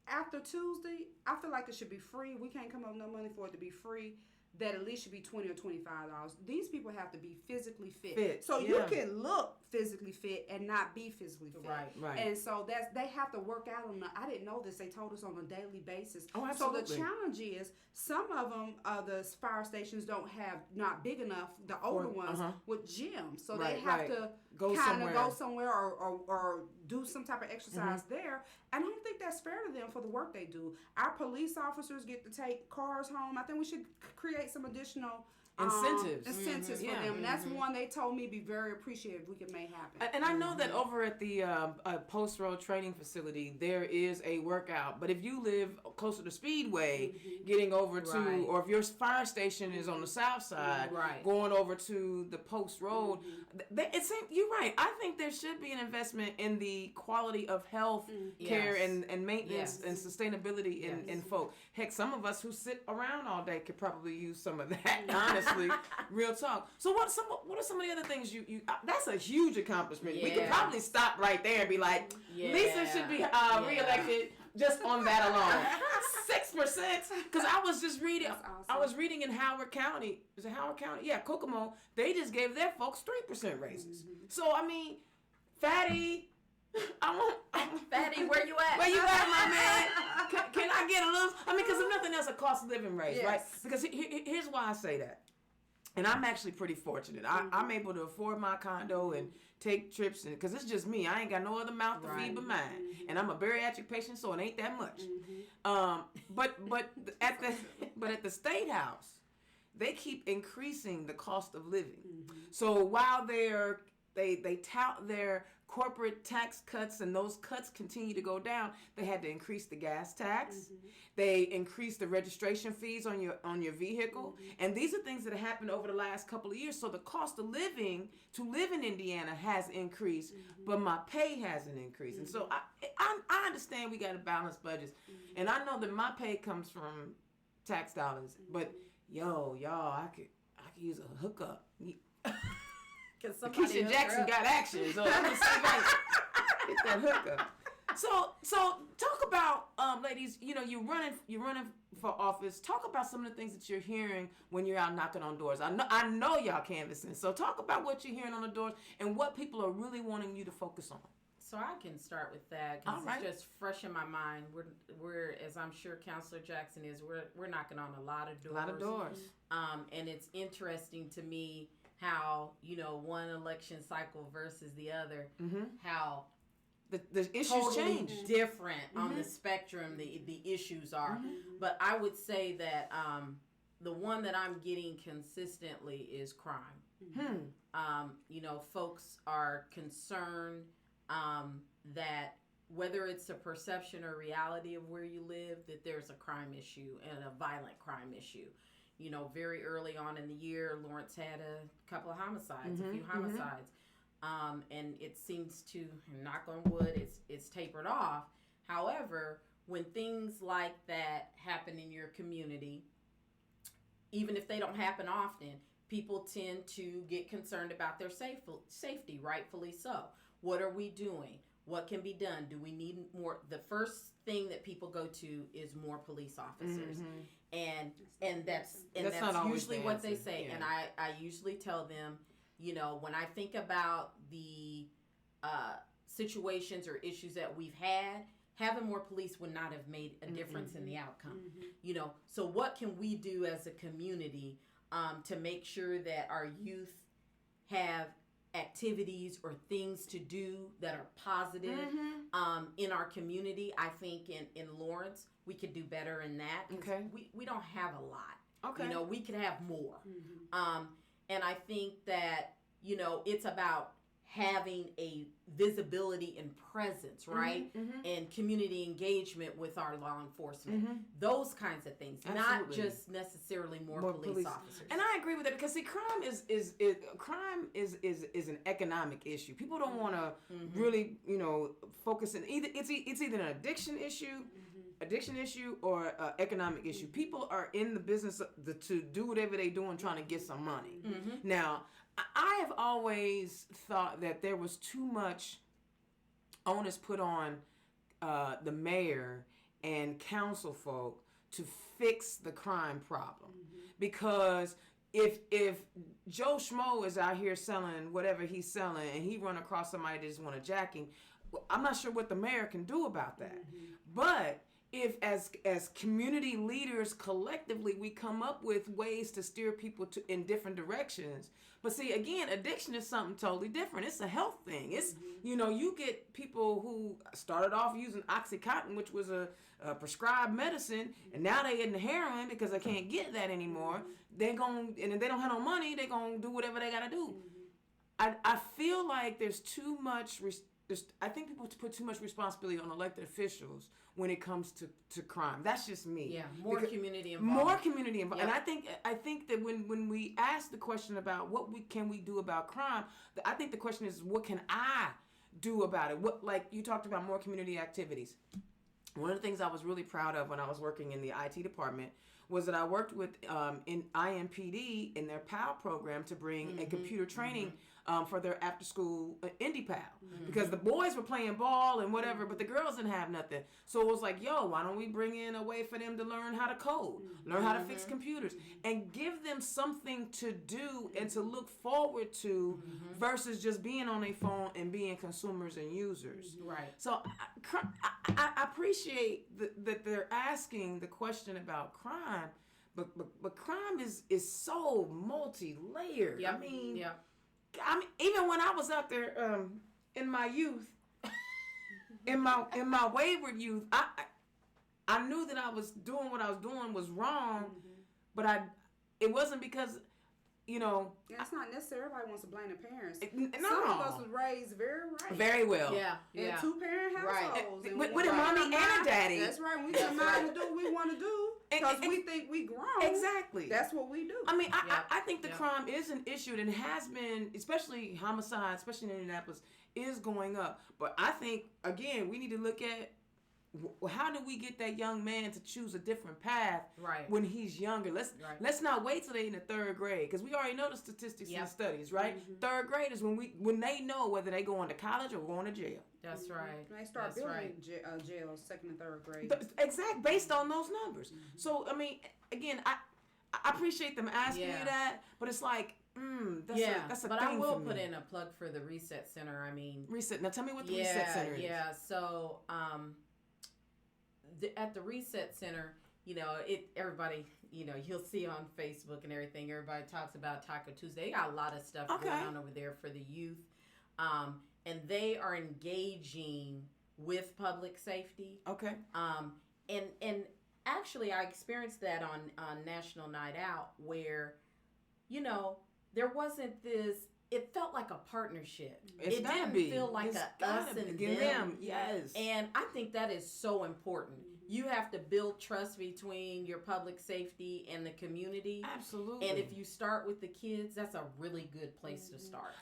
After Tuesday, I feel like it should be free. We can't come up with no money for it to be free. That at least should be $20 or $25. These people have to be physically fit. So you can look physically fit and not be physically fit. Right. And so they have to work out on I didn't know this. They told us on a daily basis. Oh, absolutely. So the challenge is some of them, the fire stations don't have, not big enough, the older ones with gyms. So they have to go somewhere or do some type of exercise there. And I don't think that's fair to them for the work they do. Our police officers get to take cars home. I think we should create some additional incentives for them. And that's one they told me be very appreciative if we could make happen. And I know that over at the Post Road Training Facility, there is a workout. But if you live closer to Speedway, getting over to, or if your fire station is on the south side, going over to the Post Road, you're right. I think there should be an investment in the quality of health care and maintenance and sustainability in folk. Heck, some of us who sit around all day could probably use some of that, honestly. Real talk. So what are some of the other things you that's a huge accomplishment. We could probably stop right there and be like, Lisa should be reelected just on that alone. 6%. Because I was just reading. Awesome. I was reading in Howard County. Is it Howard County? Yeah, Kokomo. They just gave their folks 3% raises. So I mean, Fatty. Fatty, where you at? Where you at, my man? Can I get a little? I mean, because if nothing else, a cost of living raise, right? Because here's why I say that. And I'm actually pretty fortunate. I'm able to afford my condo and take trips, and because it's just me. I ain't got no other mouth to feed but mine. And I'm a bariatric patient, so it ain't that much. But at the State House, they keep increasing the cost of living. So while they tout their corporate tax cuts, and those cuts continue to go down, they had to increase the gas tax. They increased the registration fees on your vehicle. And these are things that have happened over the last couple of years. So the cost of living to live in Indiana has increased, but my pay hasn't increased. And so I understand we got to balance budgets. And I know that my pay comes from tax dollars, but y'all, I could use a hookup. Keisha Jackson got action, so I'm just saying, get that hookup. So talk about, ladies. You know, you're running for office. Talk about some of the things that you're hearing when you're out knocking on doors. I know y'all canvassing. So talk about what you're hearing on the doors and what people are really wanting you to focus on. So I can start with that because it's just fresh in my mind. We're as I'm sure Councilor Jackson is. We're knocking on a lot of doors. A lot of doors. And it's interesting to me how one election cycle versus the other, how the issues totally change. Different on the spectrum. The issues are, but I would say that the one that I'm getting consistently is crime. Folks are concerned that whether it's a perception or reality of where you live, that there's a crime issue and a violent crime issue. Very early on in the year, Lawrence had a couple of homicides, a few homicides. And it seems to, knock on wood, it's tapered off. However, when things like that happen in your community, even if they don't happen often, people tend to get concerned about their safety, rightfully so. What are we doing? What can be done? Do we need more? The first thing that people go to is more police officers. And that's usually what they say. Yeah. And I usually tell them, when I think about the situations or issues that we've had, having more police would not have made a difference in the outcome. So what can we do as a community to make sure that our youth have activities or things to do that are positive in our community? I think in Lawrence, we could do better in that. Okay. We don't have a lot. Okay. We could have more. And I think that, it's about having a visibility and presence, right? And community engagement with our law enforcement. Those kinds of things. Absolutely. Not just necessarily more police officers. And I agree with that because see, crime is an economic issue. People don't want to really, focus in either it's either an addiction issue or economic issue. People are in the business to do whatever they doing trying to get some money. Now, I have always thought that there was too much onus put on the mayor and council folk to fix the crime problem. Because if Joe Schmo is out here selling whatever he's selling and he run across somebody that just want to jack him, I'm not sure what the mayor can do about that. But if as community leaders collectively we come up with ways to steer people in different directions. But see, again, addiction is something totally different. It's a health thing. It's you get people who started off using Oxycontin, which was a prescribed medicine, and now they getting heroin because they can't get that anymore. And if they don't have no money, they're gonna do whatever they gotta do. I feel like there's too much. I think people put too much responsibility on elected officials when it comes to crime. That's just me. Yeah, more community involved. More community involved. Yep. And I think that when we ask the question about what can we do about crime, I think the question is, what can I do about it? What, like you talked about, more community activities. One of the things I was really proud of when I was working in the IT department was that I worked with in IMPD in their PAL program to bring a computer training for their after school indie PAL, because the boys were playing ball and whatever, but the girls didn't have nothing. So it was like, yo, why don't we bring in a way for them to learn how to code, learn how to fix computers, and give them something to do and to look forward to versus just being on their phone and being consumers and users. Right. So I appreciate that they're asking the question about crime, but crime is so multi-layered. Yep. I mean, even when I was out there in my youth, in my wayward youth, I knew that I was doing what I was doing was wrong, but it wasn't because, it's not necessary. Everybody wants to blame the parents. No. Some of us was raised very right. Very well. Yeah. In 2-parent households. Right. With a mommy and a daddy. That's right. We get mine to do what we want to do because we think we grown. Exactly. That's what we do. I mean, I think the crime is an issue and has been, especially homicide, especially in Indianapolis, is going up. But I think, again, we need to look at how do we get that young man to choose a different path Right. when he's younger? Let's not wait till they're in the third grade, because we already know the statistics and the studies, right? Third grade is when they know whether they going to college or going to jail. That's right. They start building jails second and third grade. Exact, based on those numbers. So I mean, again, I appreciate them asking you that, but it's like, that's a but thing I will for put me. in a plug for the Reset Center. I mean, Reset. Now tell me what the Reset Center is. Yeah. So, at the Reset Center, everybody, you'll see on Facebook and everything. Everybody talks about Taco Tuesday. They got a lot of stuff going on over there for the youth, and they are engaging with public safety. Okay. And actually, I experienced that on National Night Out, where, there wasn't this. It felt like a partnership. It didn't feel like us and them. Yes. And I think that is so important. You have to build trust between your public safety and the community. Absolutely. And if you start with the kids, that's a really good place to start.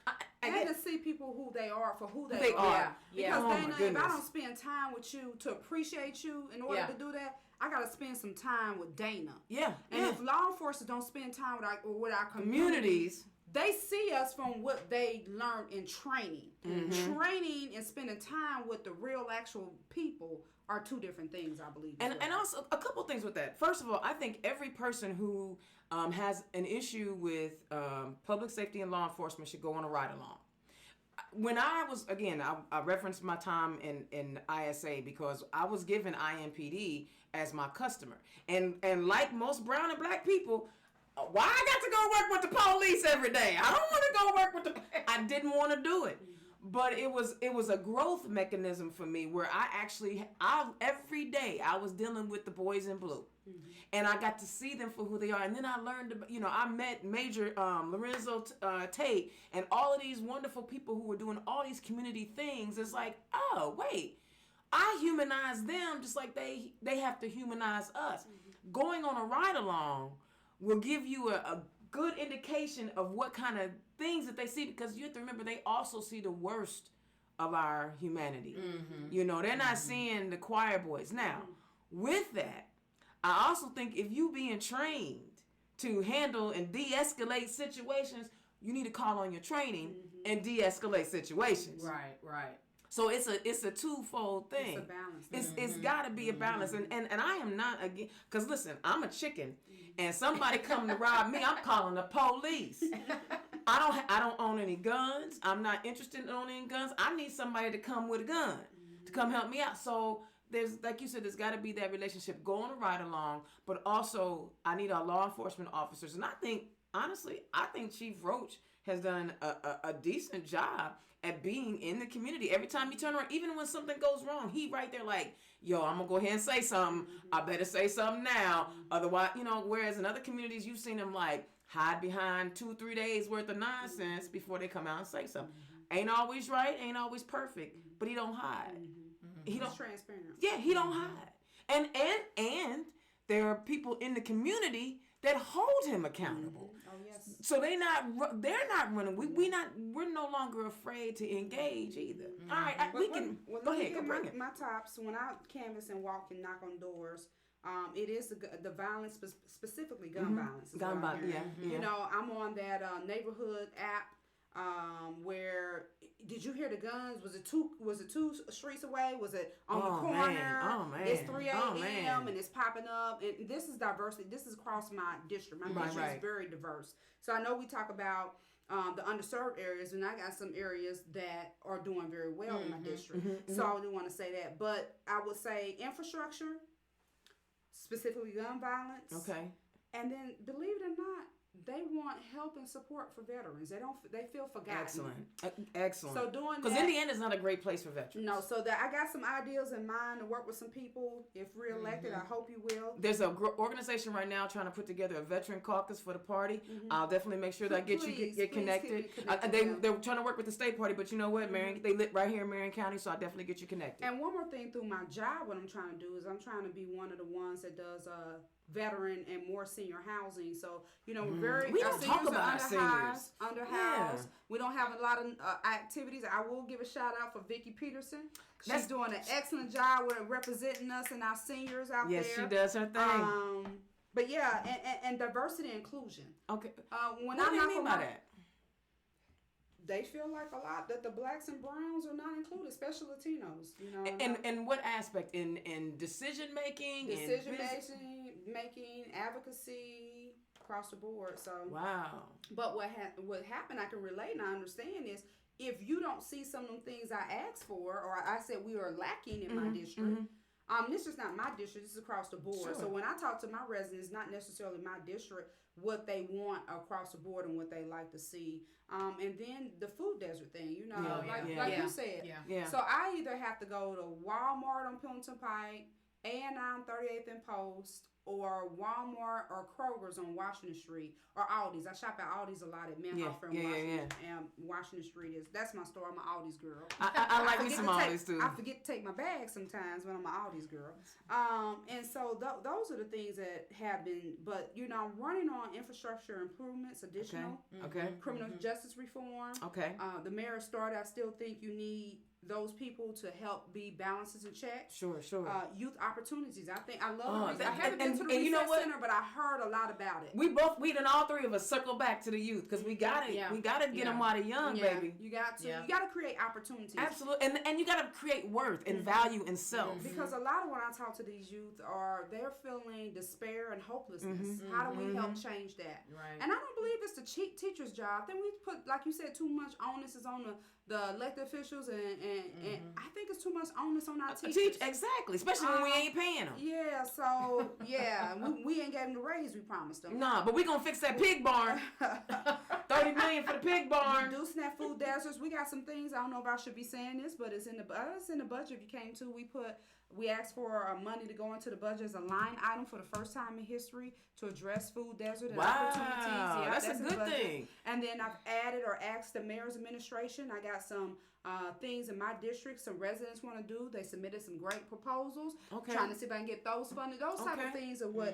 And to see people who they are for who they are. Yeah. Because Oh, Dana, my if goodness. I don't spend time with you to appreciate you in order to do that, I gotta spend some time with Dana. Yeah. And if law enforcement don't spend time with our communities, they see us from what they learned in training. Training and spending time with the real actual people are two different things, I believe. And also a couple things with that. First of all, I think every person who has an issue with public safety and law enforcement should go on a ride along. When I was, again, I referenced my time in ISA because I was given IMPD as my customer. And like most brown and black people, why I got to go work with the police every day? I don't want to go work with the... I didn't want to do it. But it was a growth mechanism for me where every day I was dealing with the boys in blue. And I got to see them for who they are. And then I learned, I met Major Lorenzo Tate and all of these wonderful people who were doing all these community things. It's like, oh, wait, I humanize them just like they have to humanize us. Going on a ride along will give you a good indication of what kind of things that they see, because you have to remember they also see the worst of our humanity. They're not seeing the choir boys. Now, with that, I also think if you being trained to handle and de-escalate situations, you need to call on your training and de-escalate situations. Right. So it's a twofold thing. It's a balance. It's got to be a balance, and I am not again. Cause listen, I'm a chicken, and somebody come to rob me, I'm calling the police. I don't own any guns. I'm not interested in owning guns. I need somebody to come with a gun to come help me out. So there's, like you said, there's got to be that relationship going to ride along, but also I need our law enforcement officers, and I think honestly, Chief Roach has done a decent job at being in the community. Every time you turn around, even when something goes wrong, he right there like, yo, I'm gonna go ahead and say something. I better say something now. Otherwise, whereas in other communities, you've seen them like hide behind 2-3 days worth of nonsense before they come out and say something. Ain't always right, ain't always perfect, but he don't hide. He don't transparent. Yeah, he don't hide. And there are people in the community that hold him accountable. Oh yes. So they're not running. We're no longer afraid to engage either. All right, go ahead, bring it. My tops, when I canvass and walk and knock on doors, it is the violence, specifically gun violence. Gun violence, yeah. I'm on that neighborhood app. Where did you hear the guns? Was it two streets away? Was it on the corner? Man. Oh man! It's 3 a.m. and it's popping up. And this is diversity. This is across my district. My district is very diverse. So I know we talk about the underserved areas, and I got some areas that are doing very well in my district. So I do want to say that. But I would say infrastructure, specifically gun violence. Okay. And then, believe it or not, they want help and support for veterans. They feel forgotten. Excellent. So doing that, because Indiana is not a great place for veterans. No, so that I got some ideas in mind to work with some people. If reelected, I hope you will. There's an organization right now trying to put together a veteran caucus for the party. I'll definitely make sure that I get connected. They're trying to work with the state party, but you know what, Marion, they live right here in Marion County, so I'll definitely get you connected. And one more thing through my job, what I'm trying to do is I'm trying to be one of the ones that does veteran and more senior housing. So, you know, we're We don't talk about our seniors. Underhoused. We don't have a lot of activities. I will give a shout out for Vicki Peterson. She's doing an excellent job with representing us and our seniors out there. Yes, she does her thing. But yeah, and diversity and inclusion. Okay. What do you mean by that? They feel like a lot that the blacks and browns are not included, especially Latinos. You know, and what aspect in decision making, advocacy across the board. So wow. But what happened, I can relate and I understand is if you don't see some of the things I asked for, or I said we are lacking in my district. This is not my district. This is across the board. Sure. So when I talk to my residents, not necessarily my district, what they want across the board and what they like to see. And then the food desert thing, you know, like you said. Yeah. So I either have to go to Walmart on Pendleton Pike, A&I on 38th and Post, or Walmart or Kroger's on Washington Street, or Aldi's. I shop at Aldi's a lot at Manhofer and Washington Street that's my store. I'm an Aldi's girl. I like me some Aldi's too. I forget to take my bag sometimes when I'm an Aldi's girl. And so those are the things that have been, but you know, running on infrastructure improvements, additional criminal justice reform. Okay. The mayor started. I still think you need those people to help be balances in check. Sure. Youth opportunities. I love I haven't been to the you know research center, but I heard a lot about it. We done all three of us circle back to the youth because we gotta get them while they're young, baby. You got to create opportunities. Absolutely, and you gotta create worth and value in self. Because a lot of when I talk to these youth they're feeling despair and hopelessness. How do we help change that? Right. And I don't believe it's the teacher's job. Then we put, like you said, too much onus is on the elected officials, and I think it's too much onus on our teachers. Exactly, especially when we ain't paying them. Yeah, so we ain't getting the raise we promised them. Nah, but we gonna fix that pig barn. $30 million for the pig barn. Reducing that food deserts. We got some things. I don't know if I should be saying this, but it's in the budget. If you came to, we asked for money to go into the budget as a line item for the first time in history to address food desert and opportunities. Yeah, that's a good thing. And then I've added or asked the mayor's administration. I got some things in my district some residents want to do. They submitted some great proposals. Okay. Trying to see if I can get those funded. Those type of things are what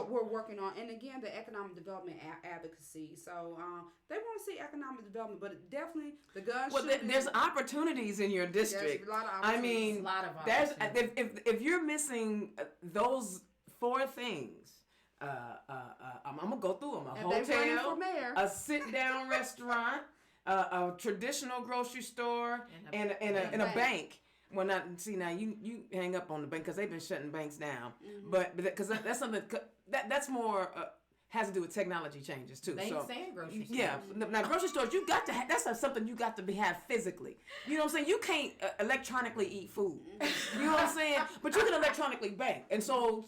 we're working on. And again, the economic development advocacy. So they want to see economic development, but definitely the gun shooting. There's opportunities in your district. There's a lot of opportunities. I mean, a lot of opportunities. if you're missing those four things, I'm gonna go through them. A hotel, a sit-down restaurant, a traditional grocery store, and a bank. Well, now you hang up on the bank because they've been shutting banks down. But because that's something that's more has to do with technology changes too. Banks so and grocery stores. Yeah, now grocery stores you got to that's something you got to have physically. You know what I'm saying? You can't electronically eat food. You know what I'm saying? But you can electronically bank, and so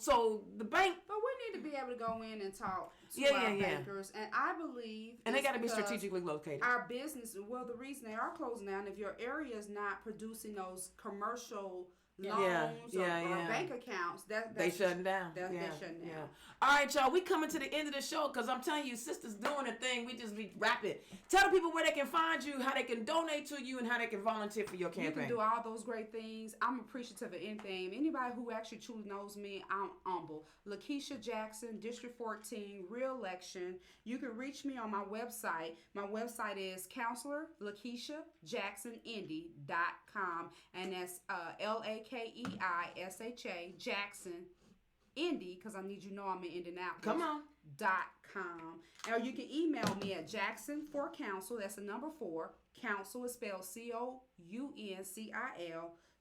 the bank. But we need to be able to go in and talk to our bankers, and I believe. And they got to be strategically located. Our business, well, the reason they are closing down, if your area is not producing those commercial loans or bank accounts, they shutting down. They're shutting down. Yeah. All right, y'all. We coming to the end of the show because I'm telling you, sisters doing a thing. We just be rapid. Tell the people where they can find you, how they can donate to you, and how they can volunteer for your campaign. You can do all those great things. I'm appreciative of anything. Anybody who actually truly knows me, I'm humble. Lakeisha Jackson, District 14, re-election. You can reach me on my website. My website is Councilor LakeishaJacksonIndy.com, and that's LakeishaJackson Indy, because I need you to know I'm in Indianapolis. Come on. .com. Or you can email me at Jackson for Council. That's the number 4. Council is spelled COUNCIL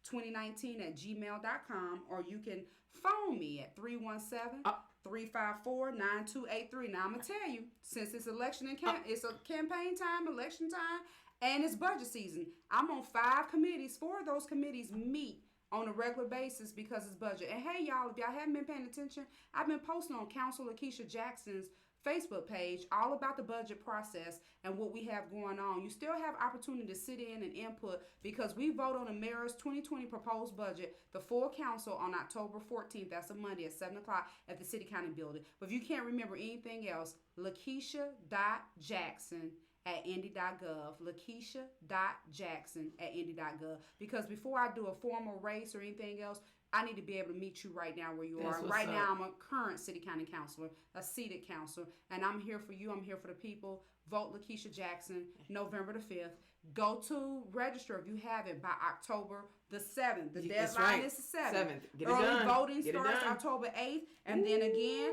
2019 at gmail.com. Or you can phone me at 317-354-9283. Now I'm gonna tell you, since it's election and it's a campaign time, election time, and it's budget season, I'm on 5 committees. 4 of those committees meet on a regular basis because it's budget. And hey, y'all, if y'all haven't been paying attention, I've been posting on Councilor Keisha Jackson's Facebook page all about the budget process and what we have going on. You still have opportunity to sit in and input because we vote on the mayor's 2020 proposed budget, the full council, on October 14th. That's a Monday at 7 o'clock at the City County Building. But if you can't remember anything else, Lakeisha.Jackson at Indy.gov, Lakeisha.Jackson at Indy.gov. Because before I do a formal race or anything else, I need to be able to meet you right now where you That's are. what's Right up. now, I'm a current city county councilor, a seated councilor, and I'm here for you. I'm here for the people. Vote Lakeisha Jackson, November the 5th. Go to register if you haven't by October the 7th. The That's deadline right. is the 7th. 7th. Get it Early done. voting Get it starts done. October 8th. And then again,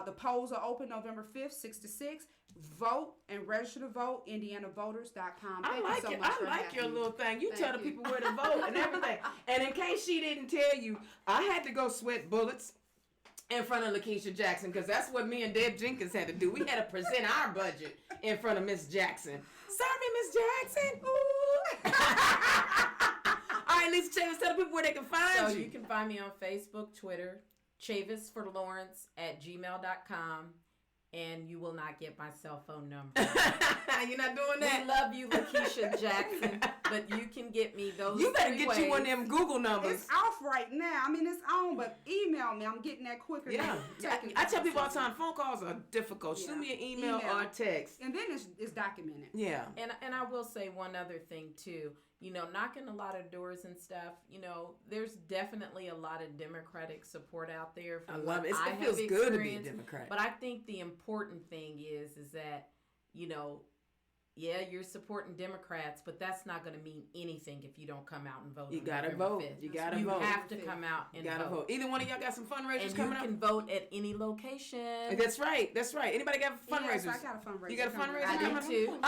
the polls are open November 5th, 6 to 6. Vote and register to vote, indianavoters.com. Thank you so much for I like having your me. little thing. You Thank tell the you. people where to vote and everything. And in case she didn't tell you, I had to go sweat bullets in front of Lakeisha Jackson because that's what me and Deb Jenkins had to do. We had to present our budget in front of Miss Jackson. Sorry, Miss Jackson. Ooh. All right, Lisa Chavis, tell the people where they can find So you. you can find me on Facebook, Twitter, chavisforlawrence@gmail.com, and you will not get my cell phone number. You're not doing that. We love you, Lakeisha Jackson, but you can get me those You better 3 get ways. you one of them Google numbers. It's off right now. I mean, it's on, but email me. I'm getting that quicker. Yeah, than I tell people all the time, phone calls are difficult. Yeah. Send me an email Email. or a text. And then it's documented. Yeah. And I will say one other thing too. You know, knocking a lot of doors and stuff. You know, there's definitely a lot of Democratic support out there. I From love what it. I It feels have good to be a experienced. Democrat. But I think the important thing is that, you know, yeah, you're supporting Democrats, but that's not going to mean anything if you don't come out and vote. You on gotta November vote. 5th. You gotta You vote. have to come out and You gotta vote. Either one of y'all got some fundraisers And coming you up? can vote at any location. That's right. That's right. Anybody got fundraisers? Yes, I got a fundraiser. You got a coming. fundraiser I do coming up? too.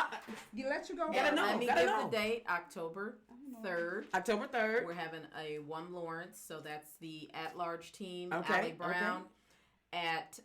You let you go. Gotta know. Let me gotta give know. the date, October 3rd. October 3rd. We're having a One Lawrence, so that's the at-large team, Okay, Allie Brown, at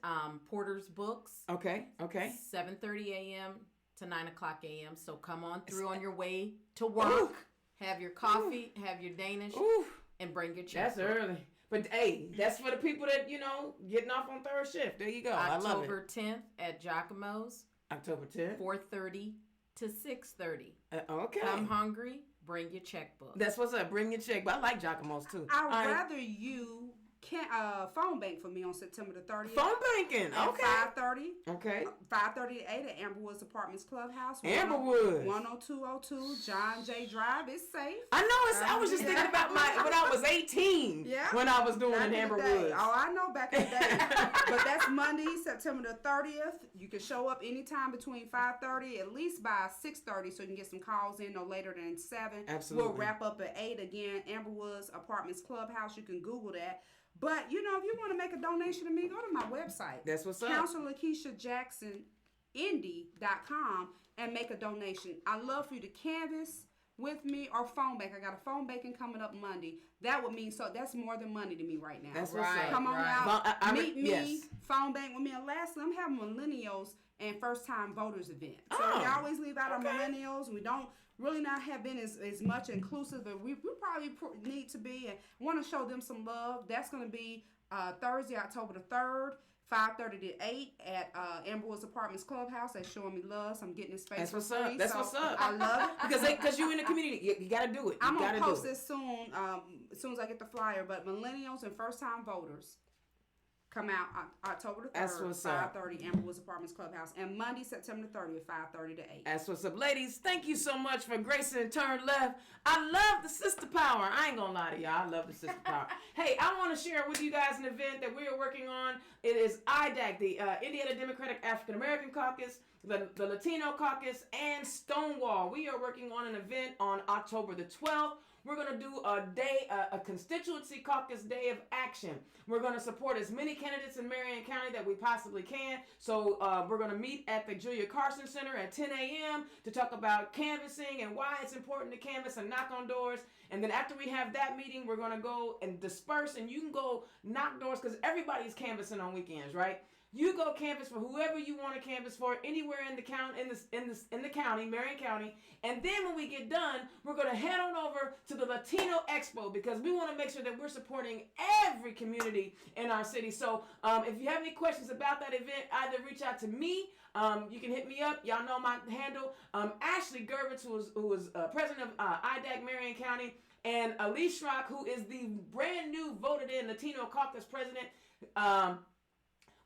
Porter's Books, Okay. Okay. 7:30 a.m. to 9 o'clock a.m. So come on through on your way to work. Have your coffee, have your Danish, Ooh, and bring your that's checkbook. early. But hey, that's for the people that, you know, getting off on third shift. There you go. I love October it. 10th at Giacomo's, October 10th. 4:30 to 6:30. Okay. Come hungry, bring your checkbook. That's what's up. Bring your check. But I like Giacomo's too. I'd All right. rather you phone bank for me on September the 30th. Phone banking. At Okay. 5:30. Okay. 5:30 to 8 at Amberwood's Apartments Clubhouse. Amberwood. 10202 John J. Drive. It's safe. I know. I was just thinking about when I was 18. Yeah. When I was doing Back in in the Amber day. Woods. Oh, I know back in the day. But that's Monday, September the 30th. You can show up anytime between 5:30, at least by 6:30, so you can get some calls in no later than 7. Absolutely. We'll wrap up at 8 again. Amberwood's Apartments Clubhouse. You can Google that. But, you know, if you want to make a donation to me, go to my website. That's what's up. Councilor Keisha Jackson Indy.com and make a donation. I love for you to canvas with me or phone bank. I got a phone banking coming up Monday. That would mean that's more than money to me right now. That's what's Right. up. Come on Right. out, I meet me, yes. phone bank with me. And lastly, I'm having millennials and first time voters event. So Oh, we always leave out okay. our millennials. We don't really not have been as much inclusive, but we probably need to be, and want to show them some love. That's going to be Thursday, October the 3rd. 5:30 to 8 at Amberwood's Apartments Clubhouse. They're showing me love, so I'm getting this space That's for what's free. up. That's so what's up. I love it. Because you're in the community. You got to do it. You I'm gotta gonna post do it. this soon, as soon as I get the flyer. But millennials and first-time voters come out October the 3rd, That's what's up. 5:30, Amberwood's Apartments Clubhouse, and Monday, September the 30th, 5:30 to 8. That's what's up. Ladies, thank you so much for gracing and turn left. I love the sister power. I ain't gonna lie to y'all. I love the sister power. Hey, I want to share with you guys an event that we are working on. It is IDAC, the Indiana Democratic African American Caucus, the Latino Caucus, and Stonewall. We are working on an event on October the 12th. We're going to do a constituency caucus day of action. We're going to support as many candidates in Marion County that we possibly can. So we're going to meet at the Julia Carson Center at 10 a.m. to talk about canvassing and why it's important to canvass and knock on doors. And then after we have that meeting, we're going to go and disperse, and you can go knock doors because everybody's canvassing on weekends, right? You go canvass for whoever you want to canvass for anywhere in the county, in the county, Marion County. And then when we get done, we're going to head on over to the Latino Expo because we want to make sure that we're supporting every community in our city. So if you have any questions about that event, either reach out to me. You can hit me up. Y'all know my handle. Ashley Gervitz, who is president of IDAC Marion County, and Elise Schrock, who is the brand new voted in Latino Caucus president.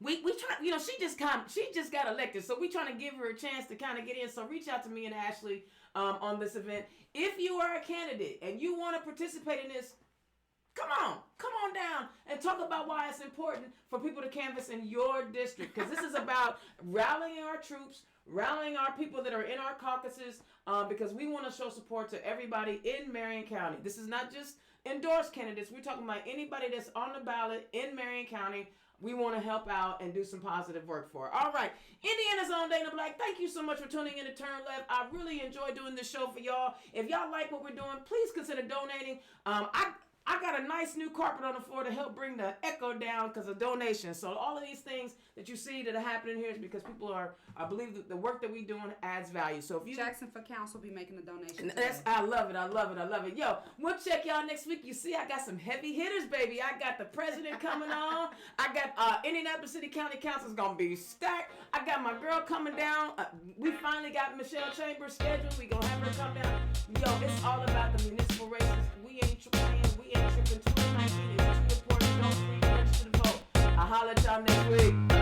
We try, you know, she just got elected, so we trying to give her a chance to kind of get in. So reach out to me and Ashley on this event. If you are a candidate and you want to participate in this, Come on down and talk about why it's important for people to canvass in your district, because this is about rallying our troops, rallying our people that are in our caucuses, because we want to show support to everybody in Marion County. This is not just endorsed candidates. We're talking about anybody that's on the ballot in Marion County. We want to help out and do some positive work for. All right, Indiana's own Dana Black, thank you so much for tuning in to Turn Left. I really enjoy doing this show for y'all. If y'all like what we're doing, please consider donating. I got a nice new carpet on the floor to help bring the echo down because of donations. So all of these things that you see that are happening here is because people I believe that the work that we're doing adds value. So if you Jackson for Council will be making a donation. I love it. Yo, we'll check y'all next week. You see, I got some heavy hitters, baby. I got the president coming on. I got Indianapolis City County Council's gonna be stacked. I got my girl coming down. We finally got Michelle Chambers scheduled. We gonna have her come down. Yo, it's all about the municipal races. We ain't tripping. 2019 is too important. Don't register to vote. I'll holler at y'all next week.